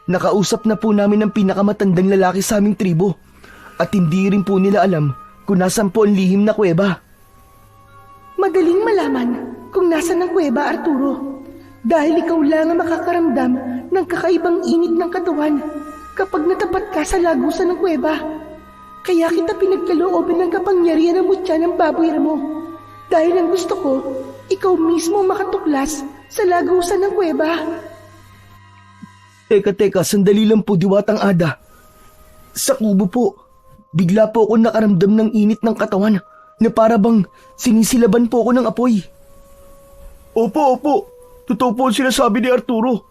Nakausap na po namin ang pinakamatandang lalaki sa aming tribo at hindi rin po nila alam kung nasan po ang lihim na kuweba. Madaling malaman kung nasan ang kuweba, Arturo, dahil ikaw lang ang makakaramdam ng kakaibang init ng katawan kapag natapat ka sa lagusan ng kuweba. Kaya kita pinagkalooban ng kapangyarihan ng mutya ng baboy ramo. Dahil ang gusto ko, ikaw mismo makatuklas sa lagusan ng kuweba. Teka, sandali lang po, Diwatang Ada. Sa kubo po, bigla po ako nakaramdam ng init ng katawan na para bang sinisilaban po ako ng apoy. Opo. Totoo po ang sinasabi ni Arturo.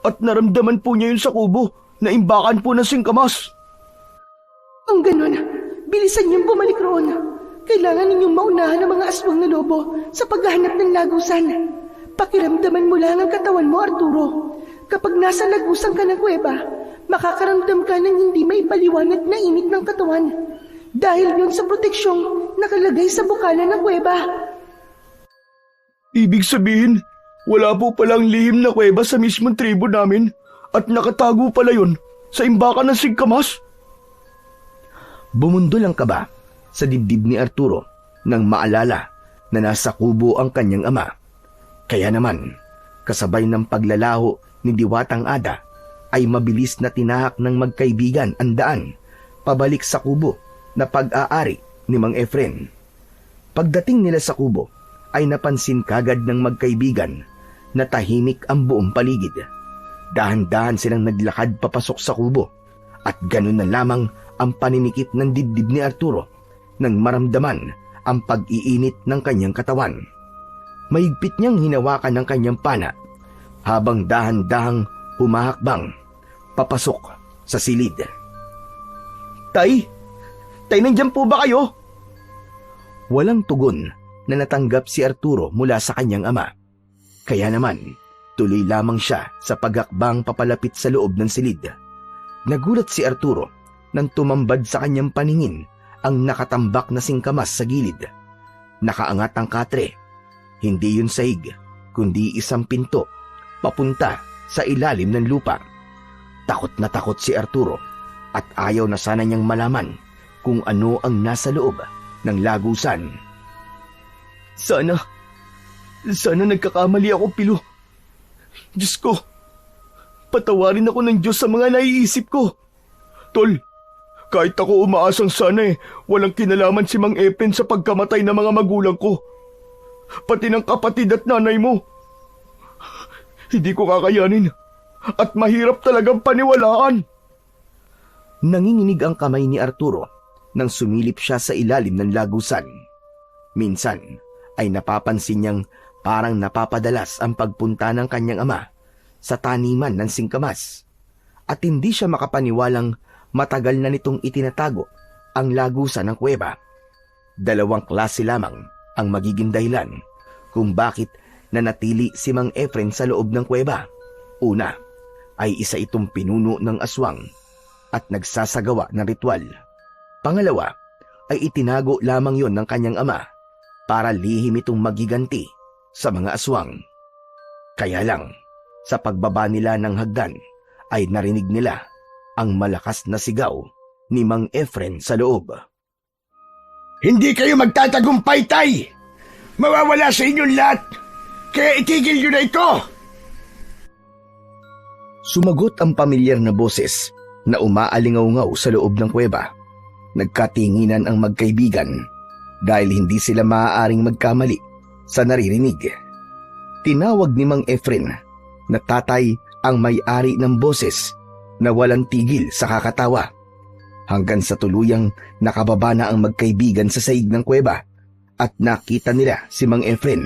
At naramdaman po niya yun sa kubo na imbakan po ng singkamas. Ang ganon, bilisan niyong bumalik roon. Kailangan ninyong maunahan ang mga aswang na lobo sa paghahanap ng lagusan. Pakiramdaman mo lang ang katawan mo, Arturo. Kapag nasa lagusan ka ng kuweba, makakaramdam ka ng hindi may paliwanag na init ng katawan. Dahil yun sa proteksyong nakalagay sa bukala ng kuweba. Ibig sabihin, wala po palang lihim na kuweba sa mismong tribo namin at nakatago pala yun sa imbakan ng singkamas. Bumundol ang kaba sa dibdib ni Arturo nang maalala na nasa kubo ang kanyang ama. Kaya naman, kasabay ng paglalaho ni Diwatang Ada, ay mabilis na tinahak ng magkaibigan ang daan pabalik sa kubo na pag-aari ni Mang Efren. Pagdating nila sa kubo, ay napansin kagad ng magkaibigan na tahimik ang buong paligid. Dahan-dahan silang naglakad papasok sa kubo at ganun na lamang ang paninikip ng dibdib ni Arturo nang maramdaman ang pag-iinit ng kanyang katawan. Mahigpit niyang hinawakan ng kanyang pana habang dahan-dahang humahakbang papasok sa silid. Tay! Tay, nandyan po ba kayo? Walang tugon na natanggap si Arturo mula sa kanyang ama. Kaya naman, tuloy lamang siya sa paghakbang papalapit sa loob ng silid. Nagulat si Arturo nang tumambad sa kanyang paningin ang nakatambak na singkamas sa gilid. Nakaangat ang katre. Hindi yun sahig, kundi isang pinto papunta sa ilalim ng lupa. Takot na takot si Arturo at ayaw na sana niyang malaman kung ano ang nasa loob ng lagusan. Sana nagkakamali ako, Pilo. Diyos ko, patawarin ako ng Diyos sa mga naiisip ko. Tol, kahit ako umaasang sana walang kinalaman si Mang Efren sa pagkamatay ng mga magulang ko. Pati ng kapatid at nanay mo. Hindi ko kakayanin at mahirap talagang paniwalaan. Nanginginig ang kamay ni Arturo nang sumilip siya sa ilalim ng lagusan. Minsan ay napapansin niyang parang napapadalas ang pagpunta ng kanyang ama sa taniman ng singkamas at hindi siya makapaniwalang matagal na nitong itinatago ang lagusan ng kuweba. Dalawang klase lamang ang magiging dahilan kung bakit nanatili si Mang Efren sa loob ng kuweba. Una ay isa itong pinuno ng aswang at nagsasagawa ng ritual. Pangalawa ay itinago lamang yon ng kanyang ama para lihim itong magiganti sa mga aswang. Kaya lang, sa pagbaba nila ng hagdan ay narinig nila ang malakas na sigaw ni Mang Efren sa loob. Hindi kayo magtatagumpay, Tay! Mawawala sa inyong lahat! Kaya itigil nyo na ito! Sumagot ang pamilyar na boses na umaalingaw-ngaw sa loob ng kuweba. Nagkatinginan ang magkaibigan dahil hindi sila maaaring magkamali sa naririnig. Tinawag ni Mang Efren na tatay ang may-ari ng boses na walang tigil sa kakatawa hanggang sa tuluyang nakababa na ang magkaibigan sa saig ng kuweba at nakita nila si Mang Efren.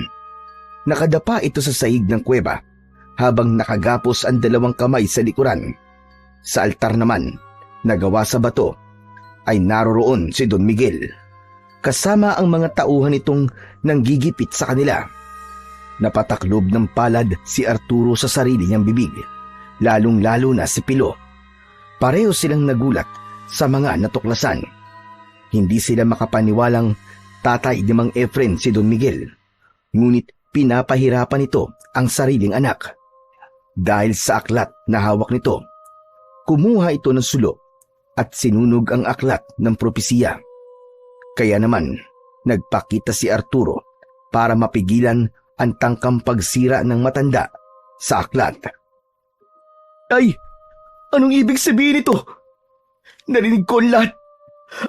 Nakadapa ito sa saig ng kuweba habang nakagapos ang dalawang kamay sa likuran. Sa altar naman na gawa sa bato ay naroroon si Don Miguel kasama ang mga tauhan nitong nanggigipit sa kanila. Napataklob ng palad si Arturo sa sarili niyang bibig, lalong-lalo na si Pilo. Pareho silang nagulat sa mga natuklasan. Hindi sila makapaniwalang tatay ni Mang Efren si Don Miguel, ngunit pinapahirapan nito ang sariling anak. Dahil sa aklat na hawak nito, kumuha ito ng sulo at sinunog ang aklat ng propesiya. Kaya naman, nagpakita si Arturo para mapigilan ang tangkang pagsira ng matanda sa aklat. Tay, anong ibig sabihin nito? Narinig ko ang lahat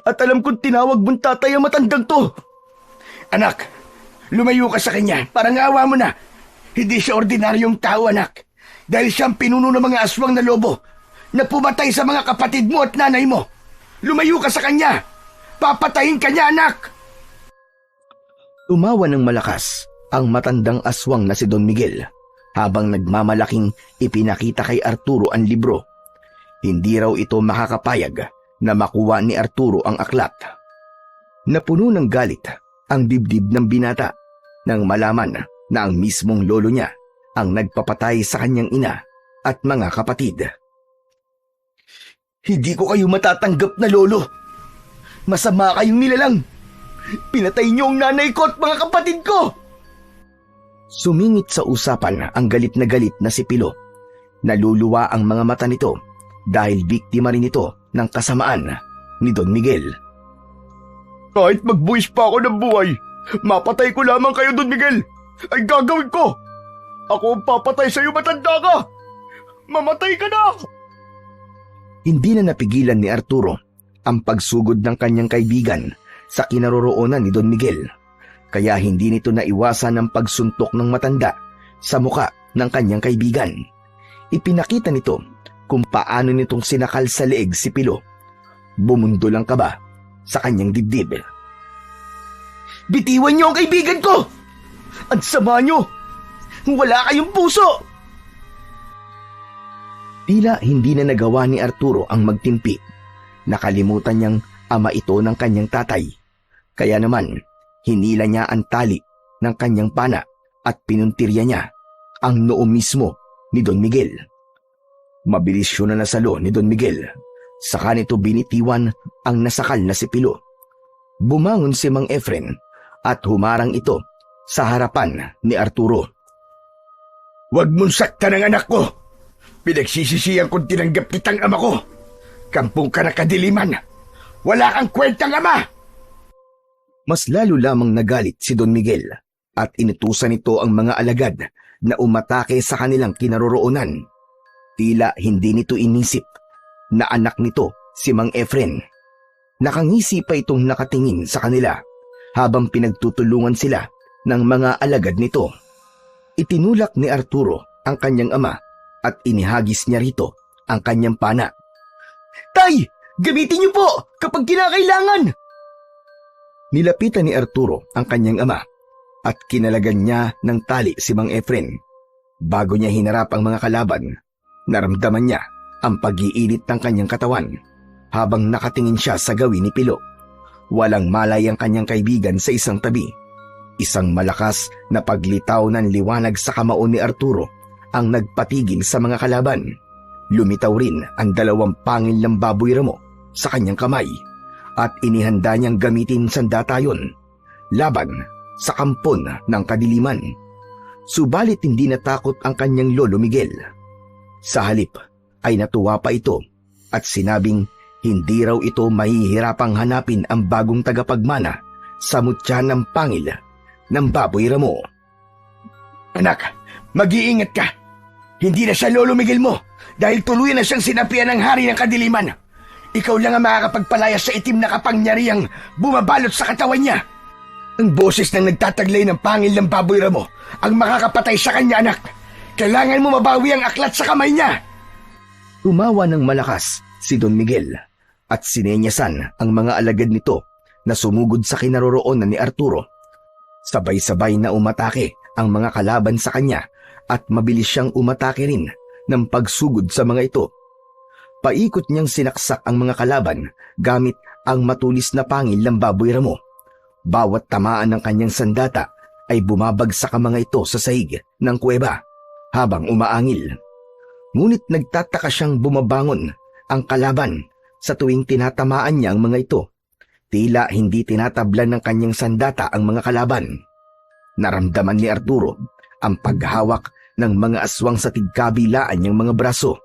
at alam kong tinawag mong tatay ang matandang to. Anak, lumayo ka sa kanya, parang awa mo na. Hindi siya ordinaryong tao, anak. Dahil siyang pinuno ng mga aswang na lobo na pumatay sa mga kapatid mo at nanay mo. Lumayo ka sa kanya. Papatayin ka niya, anak. Tumawa ng malakas ang matandang aswang na si Don Miguel habang nagmamalaking ipinakita kay Arturo ang libro. Hindi raw ito makakapayag na makuha ni Arturo ang aklat. Napuno ng galit ang dibdib ng binata nang malaman na ang mismong lolo niya ang nagpapatay sa kanyang ina at mga kapatid. Hindi ko kayo matatanggap na lolo. Masama kayong nilalang. Pinatay niyo ang nanay ko at mga kapatid ko. Sumingit sa usapan ang galit na si Pilo. Naluluwa ang mga mata nito dahil biktima rin ito ng kasamaan ni Don Miguel. Kahit magbuwis pa ako ng buhay, mapatay ko lamang kayo, Don Miguel. Ay gagawin ko. Ako ang papatay sa'yo, matanda ka. Mamatay ka na. Hindi na napigilan ni Arturo ang pagsugod ng kanyang kaibigan sa kinaroroonan ni Don Miguel. Kaya hindi nito naiwasan ang pagsuntok ng matanda sa muka ng kanyang kaibigan. Ipinakita nito kung paano nitong sinakal sa leeg si Pilo. Bumundol ang kaba sa kanyang dibdib. Bitiwan niyo ang kaibigan ko! Ang sama niyo! Wala kayong puso! Tila hindi na nagawa ni Arturo ang magtimpi. Nakalimutan niyang ama ito ng kanyang tatay. Kaya naman, hinila niya ang tali ng kanyang pana at pinuntirya niya ang noo mismo ni Don Miguel. Mabilis yun na nasalo ni Don Miguel. Saka nito binitiwan ang nasakal na si Pilo. Bumangon si Mang Efren at humarang ito sa harapan ni Arturo. Huwag mong saktan ang anak ko. Pinagsisisihan kong tinanggap kitang ama ko. Kampong ka na kadiliman. Wala kang kwentang ama! Mas lalo lamang nagalit si Don Miguel at inutusan nito ang mga alagad na umatake sa kanilang kinaroroonan. Tila hindi nito inisip na anak nito si Mang Efren. Nakangisi pa itong nakatingin sa kanila habang pinagtutulungan sila ng mga alagad nito. Itinulak ni Arturo ang kanyang ama at inihagis niya rito ang kanyang pana. Tay! Gamitin niyo po kapag kinakailangan! Nilapitan ni Arturo ang kanyang ama at kinalagan niya ng tali si Mang Efren. Bago niya hinarap ang mga kalaban, naramdaman niya ang pag-iinit ng kanyang katawan habang nakatingin siya sa gawin ni Pilo. Walang malay ang kanyang kaibigan sa isang tabi. Isang malakas na paglitaw ng liwanag sa kamao ni Arturo ang nagpatigil sa mga kalaban. Lumitaw rin ang 2 pangil ng baboy ramo sa kanyang kamay at inihanda niyang gamitin sandata yon laban sa kampon ng kadiliman. Subalit hindi natakot ang kanyang lolo Miguel. Sa halip ay natuwa pa ito at sinabing hindi raw ito mahihirapang hanapin ang bagong tagapagmana sa mutya ng pangil ng baboy ramo. Anak, mag-iingat ka. Hindi na siya lolo Miguel mo dahil tuluyan na siyang sinapian ng hari ng kadiliman. Ikaw lang ang makakapagpalaya sa itim na kapangyarihang bumabalot sa katawan niya. Ang boses ng nagtataglay ng pangil ng baboy ramo ang makakapatay sa kanya, anak. Kailangan mo mabawi ang aklat sa kamay niya. Tumawa ng malakas si Don Miguel at sinenyasan ang mga alagad nito na sumugod sa kinaroroonan ni Arturo. Sabay-sabay na umatake ang mga kalaban sa kanya at mabilis siyang umatake rin ng pagsugod sa mga ito. Paikot niyang sinaksak ang mga kalaban gamit ang matulis na pangil ng baboy ramo. Bawat tamaan ng kanyang sandata ay bumabagsak ang mga ito sa sahig ng kuweba habang umaangil. Ngunit nagtataka siyang bumabangon ang kalaban sa tuwing tinatamaan niya ang mga ito. Tila hindi tinatablan ng kanyang sandata ang mga kalaban. Naramdaman ni Arturo ang paghawak ng mga aswang sa tigkabilaan niyang mga braso.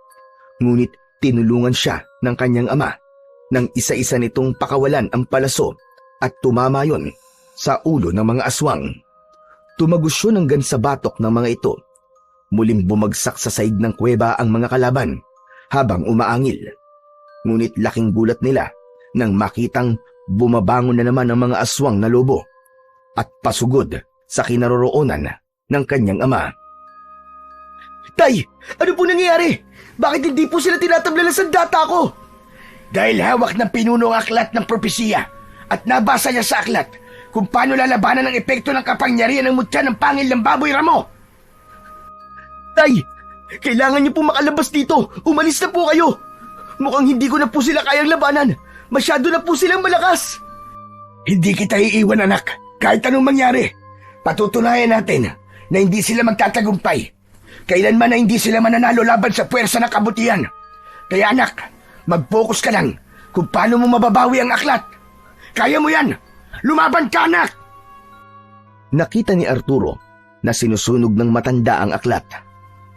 Ngunit tinulungan siya ng kanyang ama nang isa-isa nitong pakawalan ang palaso at tumama yon sa ulo ng mga aswang. Tumagos yun hanggang sa batok ng mga ito. Muling bumagsak sa saig ng kuweba ang mga kalaban habang umaangil. Ngunit laking gulat nila nang makitang bumabangon na naman ang mga aswang na lobo at pasugod sa kinaroroonan ng kanyang ama. Tay! Ano po nangyayari? Bakit hindi po sila tinatabla ng sandata ko? Dahil hawak ng pinuno ang aklat ng propesiya at nabasa niya sa aklat kung paano lalabanan ang epekto ng kapangyarihan ng mutya ng pangil ng baboy ramo. Tay! Kailangan niyo po makalabas dito. Umalis na po kayo. Mukhang hindi ko na po sila kayang labanan. Masyado na po silang malakas. Hindi kita iiwan, anak. Kahit anong mangyari, patutunayan natin na hindi sila magtatagumpay. Kailanman na hindi sila mananalo laban sa puwersa ng kabutihan. Kaya anak, mag-focus ka lang kung paano mo mababawi ang aklat. Kaya mo yan! Lumaban ka, anak! Nakita ni Arturo na sinusunog ng matanda ang aklat.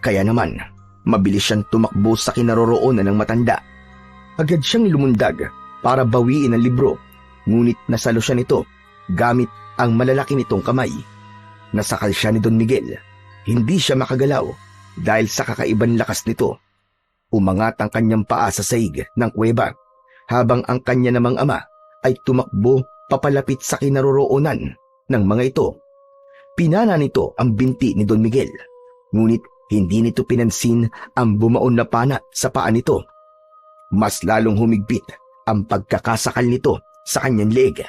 Kaya naman, mabilis siyang tumakbo sa kinaroroonan ng matanda. Agad siyang lumundag para bawiin ang libro, ngunit nasalo siya nito gamit ang malalaki nitong kamay. Nasakal siya ni Don Miguel. Hindi siya makagalaw dahil sa kakaibang lakas nito. Umangat ang kanyang paa sa saig ng kuweba habang ang kanya namang ama ay tumakbo papalapit sa kinaroroonan ng mga ito. Pinana nito ang binti ni Don Miguel, ngunit hindi nito pinansin ang bumaon na pana sa paa nito. Mas lalong humigpit ang pagkakasakal nito sa kanyang leeg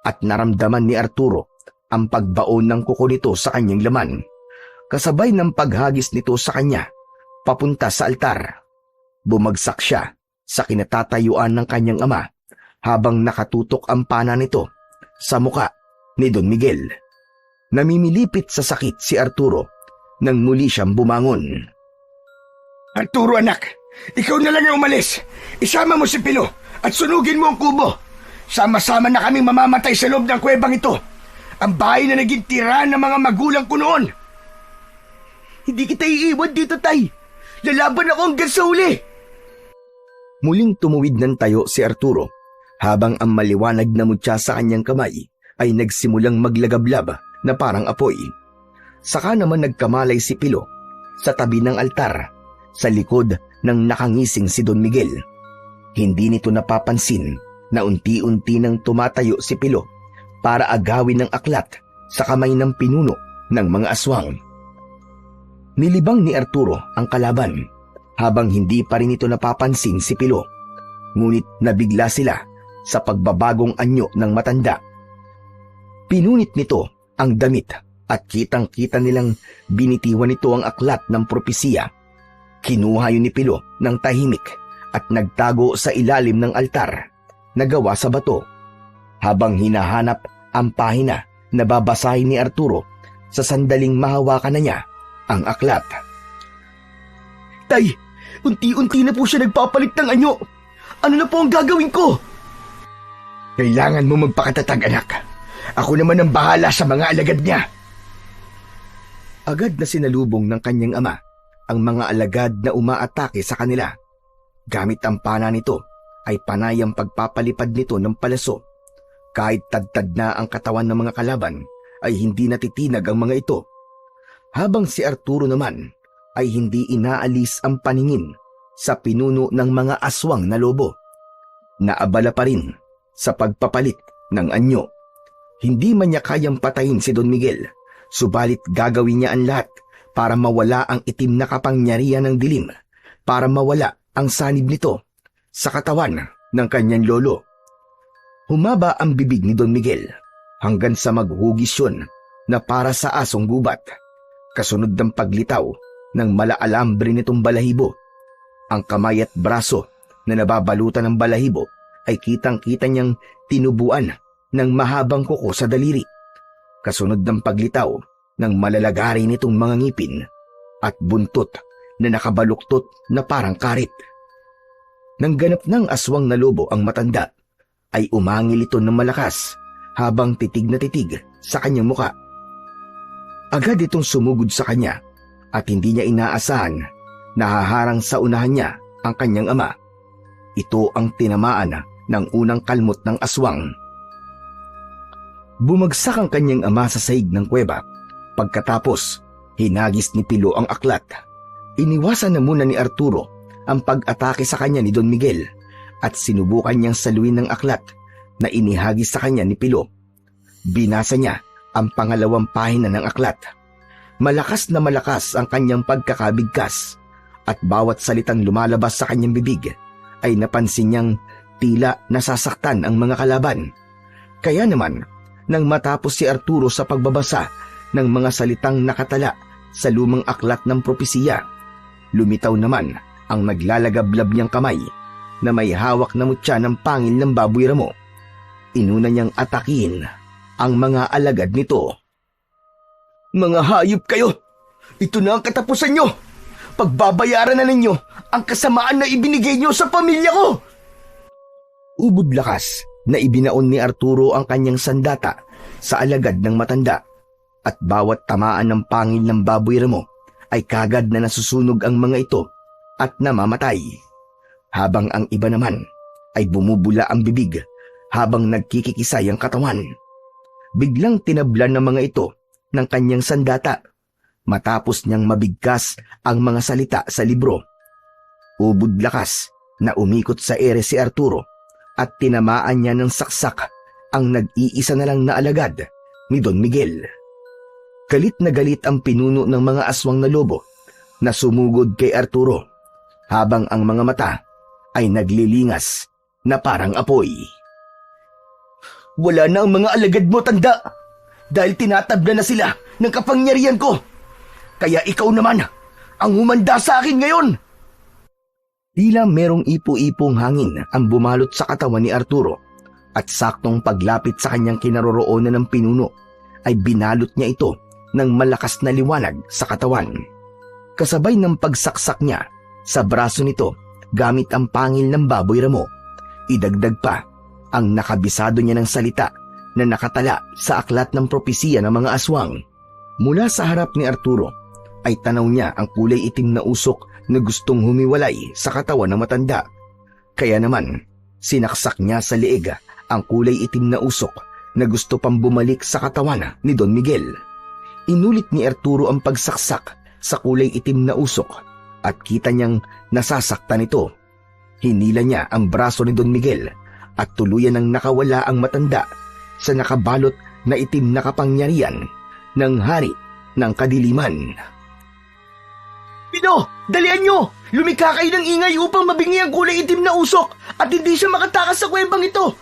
at naramdaman ni Arturo ang pagbaon ng kuko nito sa kanyang laman, kasabay ng paghagis nito sa kanya papunta sa altar. Bumagsak siya sa kinatatayuan ng kanyang ama habang nakatutok ang pana nito sa muka ni Don Miguel. Namimilipit sa sakit si Arturo nang muli siyang bumangon. Arturo anak, ikaw na lang ang umalis. Isama mo si Pilo at sunugin mo ang kubo. Sama-sama na kaming mamamatay sa loob ng kuwebang ito. Ang bahay na naging tirahan ng mga magulang ko noon. Hindi kita iiwan dito, Tay. Lalaban ako hanggang sa uli. Muling tumuwid ng tayo si Arturo habang ang maliwanag na mutya sa kanyang kamay ay nagsimulang maglagablab na parang apoy. Saka naman nagkamalay si Pilo sa tabi ng altar sa likod ng nakangising si Don Miguel. Hindi nito napapansin na unti-unti nang tumatayo si Pilo para agawin ng aklat sa kamay ng pinuno ng mga aswang. Nilibang ni Arturo ang kalaban habang hindi pa rin ito napapansin si Pilo. Ngunit nabigla sila sa pagbabagong anyo ng matanda. Pinunit nito ang damit at kitang-kita nilang binitiwan nito ang aklat ng propesiya. Kinuha yun ni Pilo ng tahimik at nagtago sa ilalim ng altar na gawa sa bato habang hinahanap ang pahina na babasahin ni Arturo sa sandaling mahawakan na niya ang aklat. Tay, unti-unti na po siya nagpapalit ng anyo. Ano na po ang gagawin ko? Kailangan mo magpakatatag, anak. Ako naman ang bahala sa mga alagad niya. Agad na sinalubong ng kanyang ama ang mga alagad na umaatake sa kanila. Gamit ang pana nito ay panay ang pagpapalipad nito ng palaso. Kahit tadtad na ang katawan ng mga kalaban ay hindi natitinag ang mga ito. Habang si Arturo naman ay hindi inaalis ang paningin sa pinuno ng mga aswang na lobo. Naabala pa rin sa pagpapalit ng anyo. Hindi man niya kayang patayin si Don Miguel, subalit gagawin niya ang lahat para mawala ang itim na kapangyarihan ng dilim, para mawala ang sanib nito sa katawan ng kanyang lolo. Humaba ang bibig ni Don Miguel hanggang sa maghugis yun na para sa asong gubat. Kasunod ng paglitaw ng malaalambre nitong balahibo. Ang kamay at braso na nababalutan ng balahibo ay kitang-kita niyang tinubuan ng mahabang kuko sa daliri. Kasunod ng paglitaw ng malalagari nitong mga ngipin at buntot na nakabaluktot na parang karit. Nang ganap ng aswang na lobo ang matanda, ay umangil ito ng malakas habang titig na titig sa kanyang muka. Agad itong sumugod sa kanya at hindi niya inaasahan na haharang sa unahan niya ang kanyang ama. Ito ang tinamaan ng unang kalmot ng aswang. Bumagsak ang kanyang ama sa sahig ng kuweba. Pagkatapos, hinagis ni Pilo ang aklat. Iniwasan na muna ni Arturo ang pag-atake sa kanya ni Don Miguel at sinubukan niyang saluin ng aklat na inihagis sa kanya ni Pilo. Binasa niya ang pangalawang pahina ng aklat. Malakas na malakas ang kanyang pagkakabigkas at bawat salitang lumalabas sa kanyang bibig ay napansin niyang tila nasasaktan ang mga kalaban. Kaya naman, nang matapos si Arturo sa pagbabasa ng mga salitang nakatala sa lumang aklat ng propesiya, lumitaw naman ang naglalagablab niyang kamay na may hawak na mutya ng pangil ng baboy ramo. Inuna niyang atakin ang mga alagad nito. Mga hayop kayo! Ito na ang katapusan nyo! Pagbabayaran na ninyo ang kasamaan na ibinigay nyo sa pamilya ko! Ubod lakas na ibinaon ni Arturo ang kanyang sandata sa alagad ng matanda at bawat tamaan ng pangil ng baboy ramo ay kagad na nasusunog ang mga ito at namamatay. Habang ang iba naman ay bumubula ang bibig habang nagkikikisay ang katawan. Biglang tinablan ng mga ito ng kanyang sandata matapos niyang mabigkas ang mga salita sa libro. Ubod lakas na umikot sa ere si Arturo at tinamaan niya ng saksak ang nag-iisa na lang na alagad ni Don Miguel. Galit na galit ang pinuno ng mga aswang na lobo na sumugod kay Arturo habang ang mga mata ay naglilingas na parang apoy. Wala na ang mga alagad mo, tanda! dahil tinatabla na sila ng kapangyarihan ko. Kaya ikaw naman ang humanda sa akin ngayon. Tila merong ipo-ipong hangin ang bumalot sa katawan ni Arturo at saktong paglapit sa kanyang kinaroroonan ng pinuno ay binalot niya ito ng malakas na liwanag sa katawan. Kasabay ng pagsaksak niya sa braso nito gamit ang pangil ng baboy ramo, idagdag pa ang nakabisado niya ng salita na nakatala sa aklat ng propesiya ng mga aswang. Mula sa harap ni Arturo ay tanaw niya ang kulay itim na usok na gustong humiwalay sa katawan ng matanda. Kaya naman, sinaksak niya sa leeg ang kulay itim na usok na gusto pang bumalik sa katawan ni Don Miguel. Inulit ni Arturo ang pagsaksak sa kulay itim na usok at kita niyang nasasaktan ito. Hinila niya ang braso ni Don Miguel at tuluyan ng nakawala ang matanda sa nakabalot na itim na kapangyarihan ng hari ng kadiliman. Pino, dalian nyo! Lumikha kayo ng ingay upang mabingi ang kulay itim na usok at hindi siya makatakas sa kuwebang ito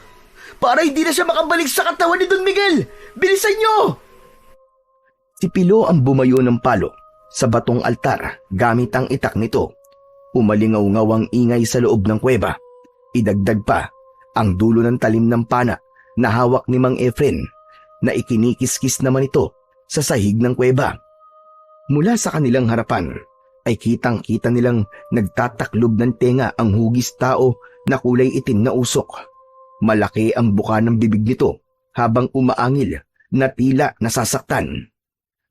para hindi na siya makabalik sa katawan ni Don Miguel. Bilisan nyo! Si Pilo ang bumayo ng palo sa batong altar gamit ang itak nito. Umalingaw-ngaw ang ingay sa loob ng kuweba. Idagdag pa ang dulo ng talim ng pana na hawak ni Mang Efren na ikinikiskis naman ito sa sahig ng kuweba. Mula sa kanilang harapan ay kitang-kita nilang nagtataklob ng tenga ang hugis tao na kulay itim na usok. Malaki ang buka ng bibig nito habang umaangil na tila nasasaktan.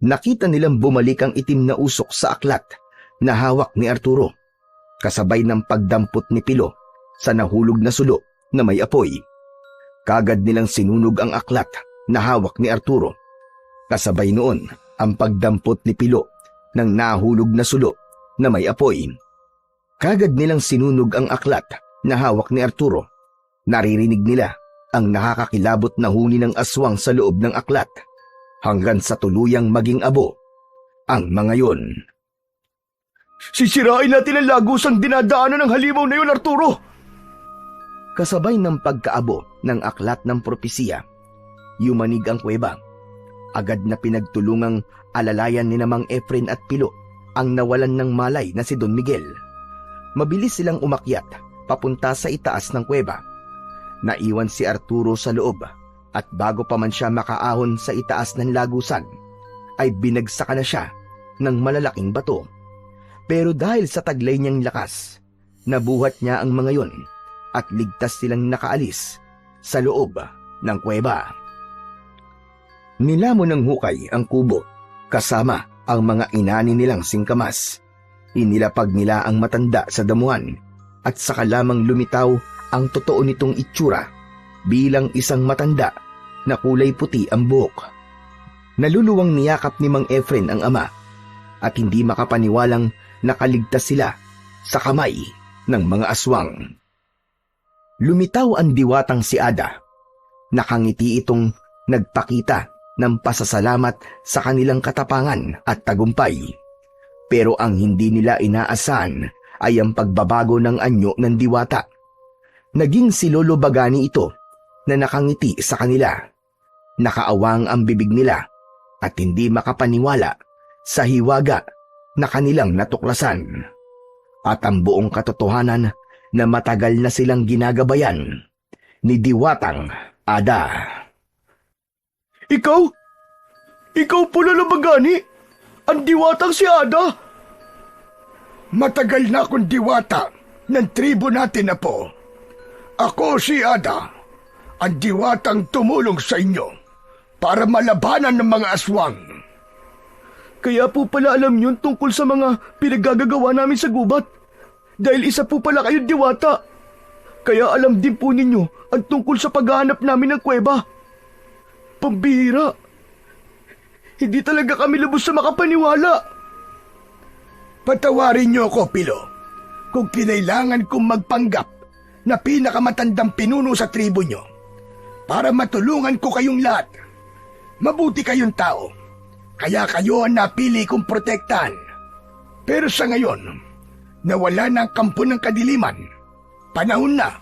Nakita nilang bumalik ang itim na usok sa aklat na hawak ni Arturo, kasabay ng pagdampot ni Pilo sa nahulog na sulo na may apoy. Kagad nilang sinunog ang aklat na hawak ni Arturo. Kasabay noon ang pagdampot ni Pilo ng nahulog na sulo na may apoy. Kagad nilang sinunog ang aklat na hawak ni Arturo. Naririnig nila ang nakakakilabot na huni ng aswang sa loob ng aklat hanggang sa tuluyang maging abo ang mga yon. Sisirain natin ang lagusang dinadaanan ng halimaw na yun, Arturo! Kasabay ng pagkaabo ng aklat ng propesiya, yumanig ang kuweba. Agad na pinagtulungang alalayan ni Mang Efren at Pilo ang nawalan ng malay na si Don Miguel. Mabilis silang umakyat papunta sa itaas ng kuweba. Naiwan si Arturo sa loob at bago pa man siya makaahon sa itaas ng lagusan, ay binagsakan na siya ng malalaking bato. Pero dahil sa taglay niyang lakas, nabuhat niya ang mga yon at ligtas silang nakaalis sa loob ng kuweba. Nilamon ng hukay ang kubo kasama ang mga inani nilang singkamas. Inilapag nila ang matanda sa damuhan at saka lamang lumitaw ang totoo nitong itsura bilang isang matanda na kulay puti ang buhok. Naluluwang niyakap ni Mang Efren ang ama at hindi makapaniwalang nakaligtas sila sa kamay ng mga aswang. Lumitaw ang diwatang si Ada. Nakangiti itong nagpakita ng pasasalamat sa kanilang katapangan at tagumpay. Pero ang hindi nila inaasahan ay ang pagbabago ng anyo ng diwata. Naging si Lolo Bagani ito na nakangiti sa kanila. Nakaawang ang bibig nila at hindi makapaniwala sa hiwaga na kanilang natuklasan. At ang buong katotohanan na matagal na silang ginagabayan ni Diwatang Ada. Ikaw? Ikaw po, Lolo Bagani? Ang diwatang si Ada? Matagal na akong diwata ng tribo natin na po. Ako si Ada, ang diwatang tumulong sa inyo para malabanan ng mga aswang. Kaya po pala alam yun tungkol sa mga pinaggagawa namin sa gubat. Dahil isa po pala kayo diwata. Kaya alam din po ninyo ang tungkol sa paghahanap namin ng kuweba. Pambihira. Hindi talaga kami lubos sa makapaniwala. Patawarin niyo ako, Pilo, kung kinailangan kong magpanggap na pinakamatandang pinuno sa tribo niyo para matulungan ko kayong lahat. Mabuti kayong tao, kaya kayo ang napili kong protektahan. Pero sa ngayon, nawala na ang kampo ng kadiliman. Panahon na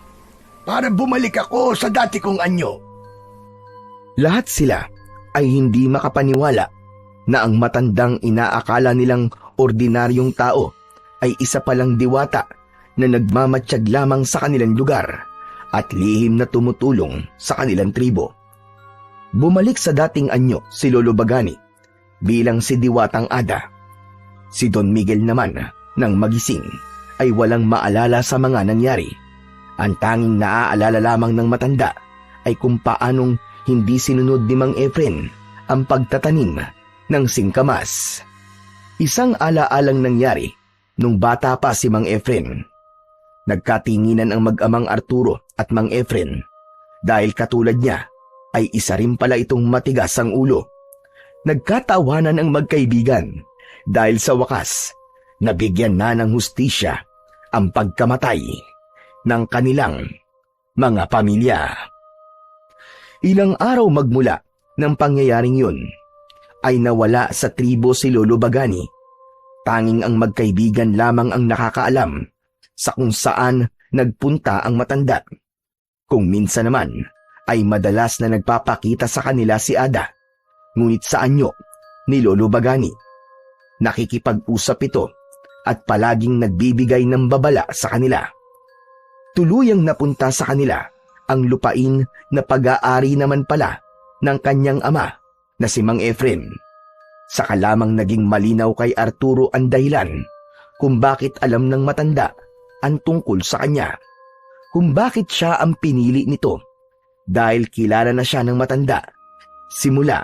para bumalik ako sa dati kong anyo. Lahat sila ay hindi makapaniwala na ang matandang inaakala nilang ordinaryong tao ay isa palang diwata na nagmamatsyag lamang sa kanilang lugar at lihim na tumutulong sa kanilang tribo. Bumalik sa dating anyo si Lolo Bagani bilang si Diwatang Ada. Si Don Miguel naman, nang magising, ay walang maalala sa mga nangyari. Ang tanging naaalala lamang ng matanda ay kung paanong hindi sinunod ni Mang Efren ang pagtatanim ng singkamas. Isang alaalang nangyari nung bata pa si Mang Efren. Nagkatinginan ang mag-amang Arturo at Mang Efren dahil katulad niya ay isa rin pala itong matigas ang ulo. Nagkatawanan ang magkaibigan dahil sa wakas nabigyan na ng hustisya ang pagkamatay ng kanilang mga pamilya. Ilang araw magmula ng pangyayaring yun ay nawala sa tribo si Lolo Bagani. Tanging ang magkaibigan lamang ang nakakaalam sa kung saan nagpunta ang matanda. Kung minsan naman ay madalas na nagpapakita sa kanila si Ada, ngunit sa anyo ni Lolo Bagani. Nakikipag-usap ito at palaging nagbibigay ng babala sa kanila. Tuluyang napunta sa kanila ang lupain na pag-aari naman pala ng kanyang ama na si Mang Efren. Saka lamang naging malinaw kay Arturo ang dahilan kung bakit alam ng matanda ang tungkol sa kanya. Kung bakit siya ang pinili nito dahil kilala na siya ng matanda simula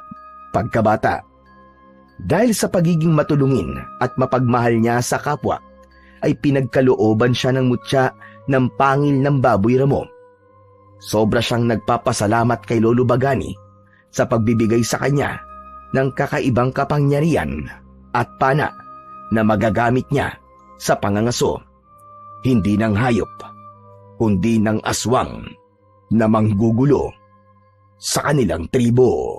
pagkabata. Dahil sa pagiging matulungin at mapagmahal niya sa kapwa, ay pinagkalooban siya ng mutya ng pangil ng baboy ramo. Sobra siyang nagpapasalamat kay Lolo Bagani sa pagbibigay sa kanya ng kakaibang kapangyarihan at pana na magagamit niya sa pangangaso, hindi ng hayop, kundi ng aswang na manggugulo sa kanilang tribo.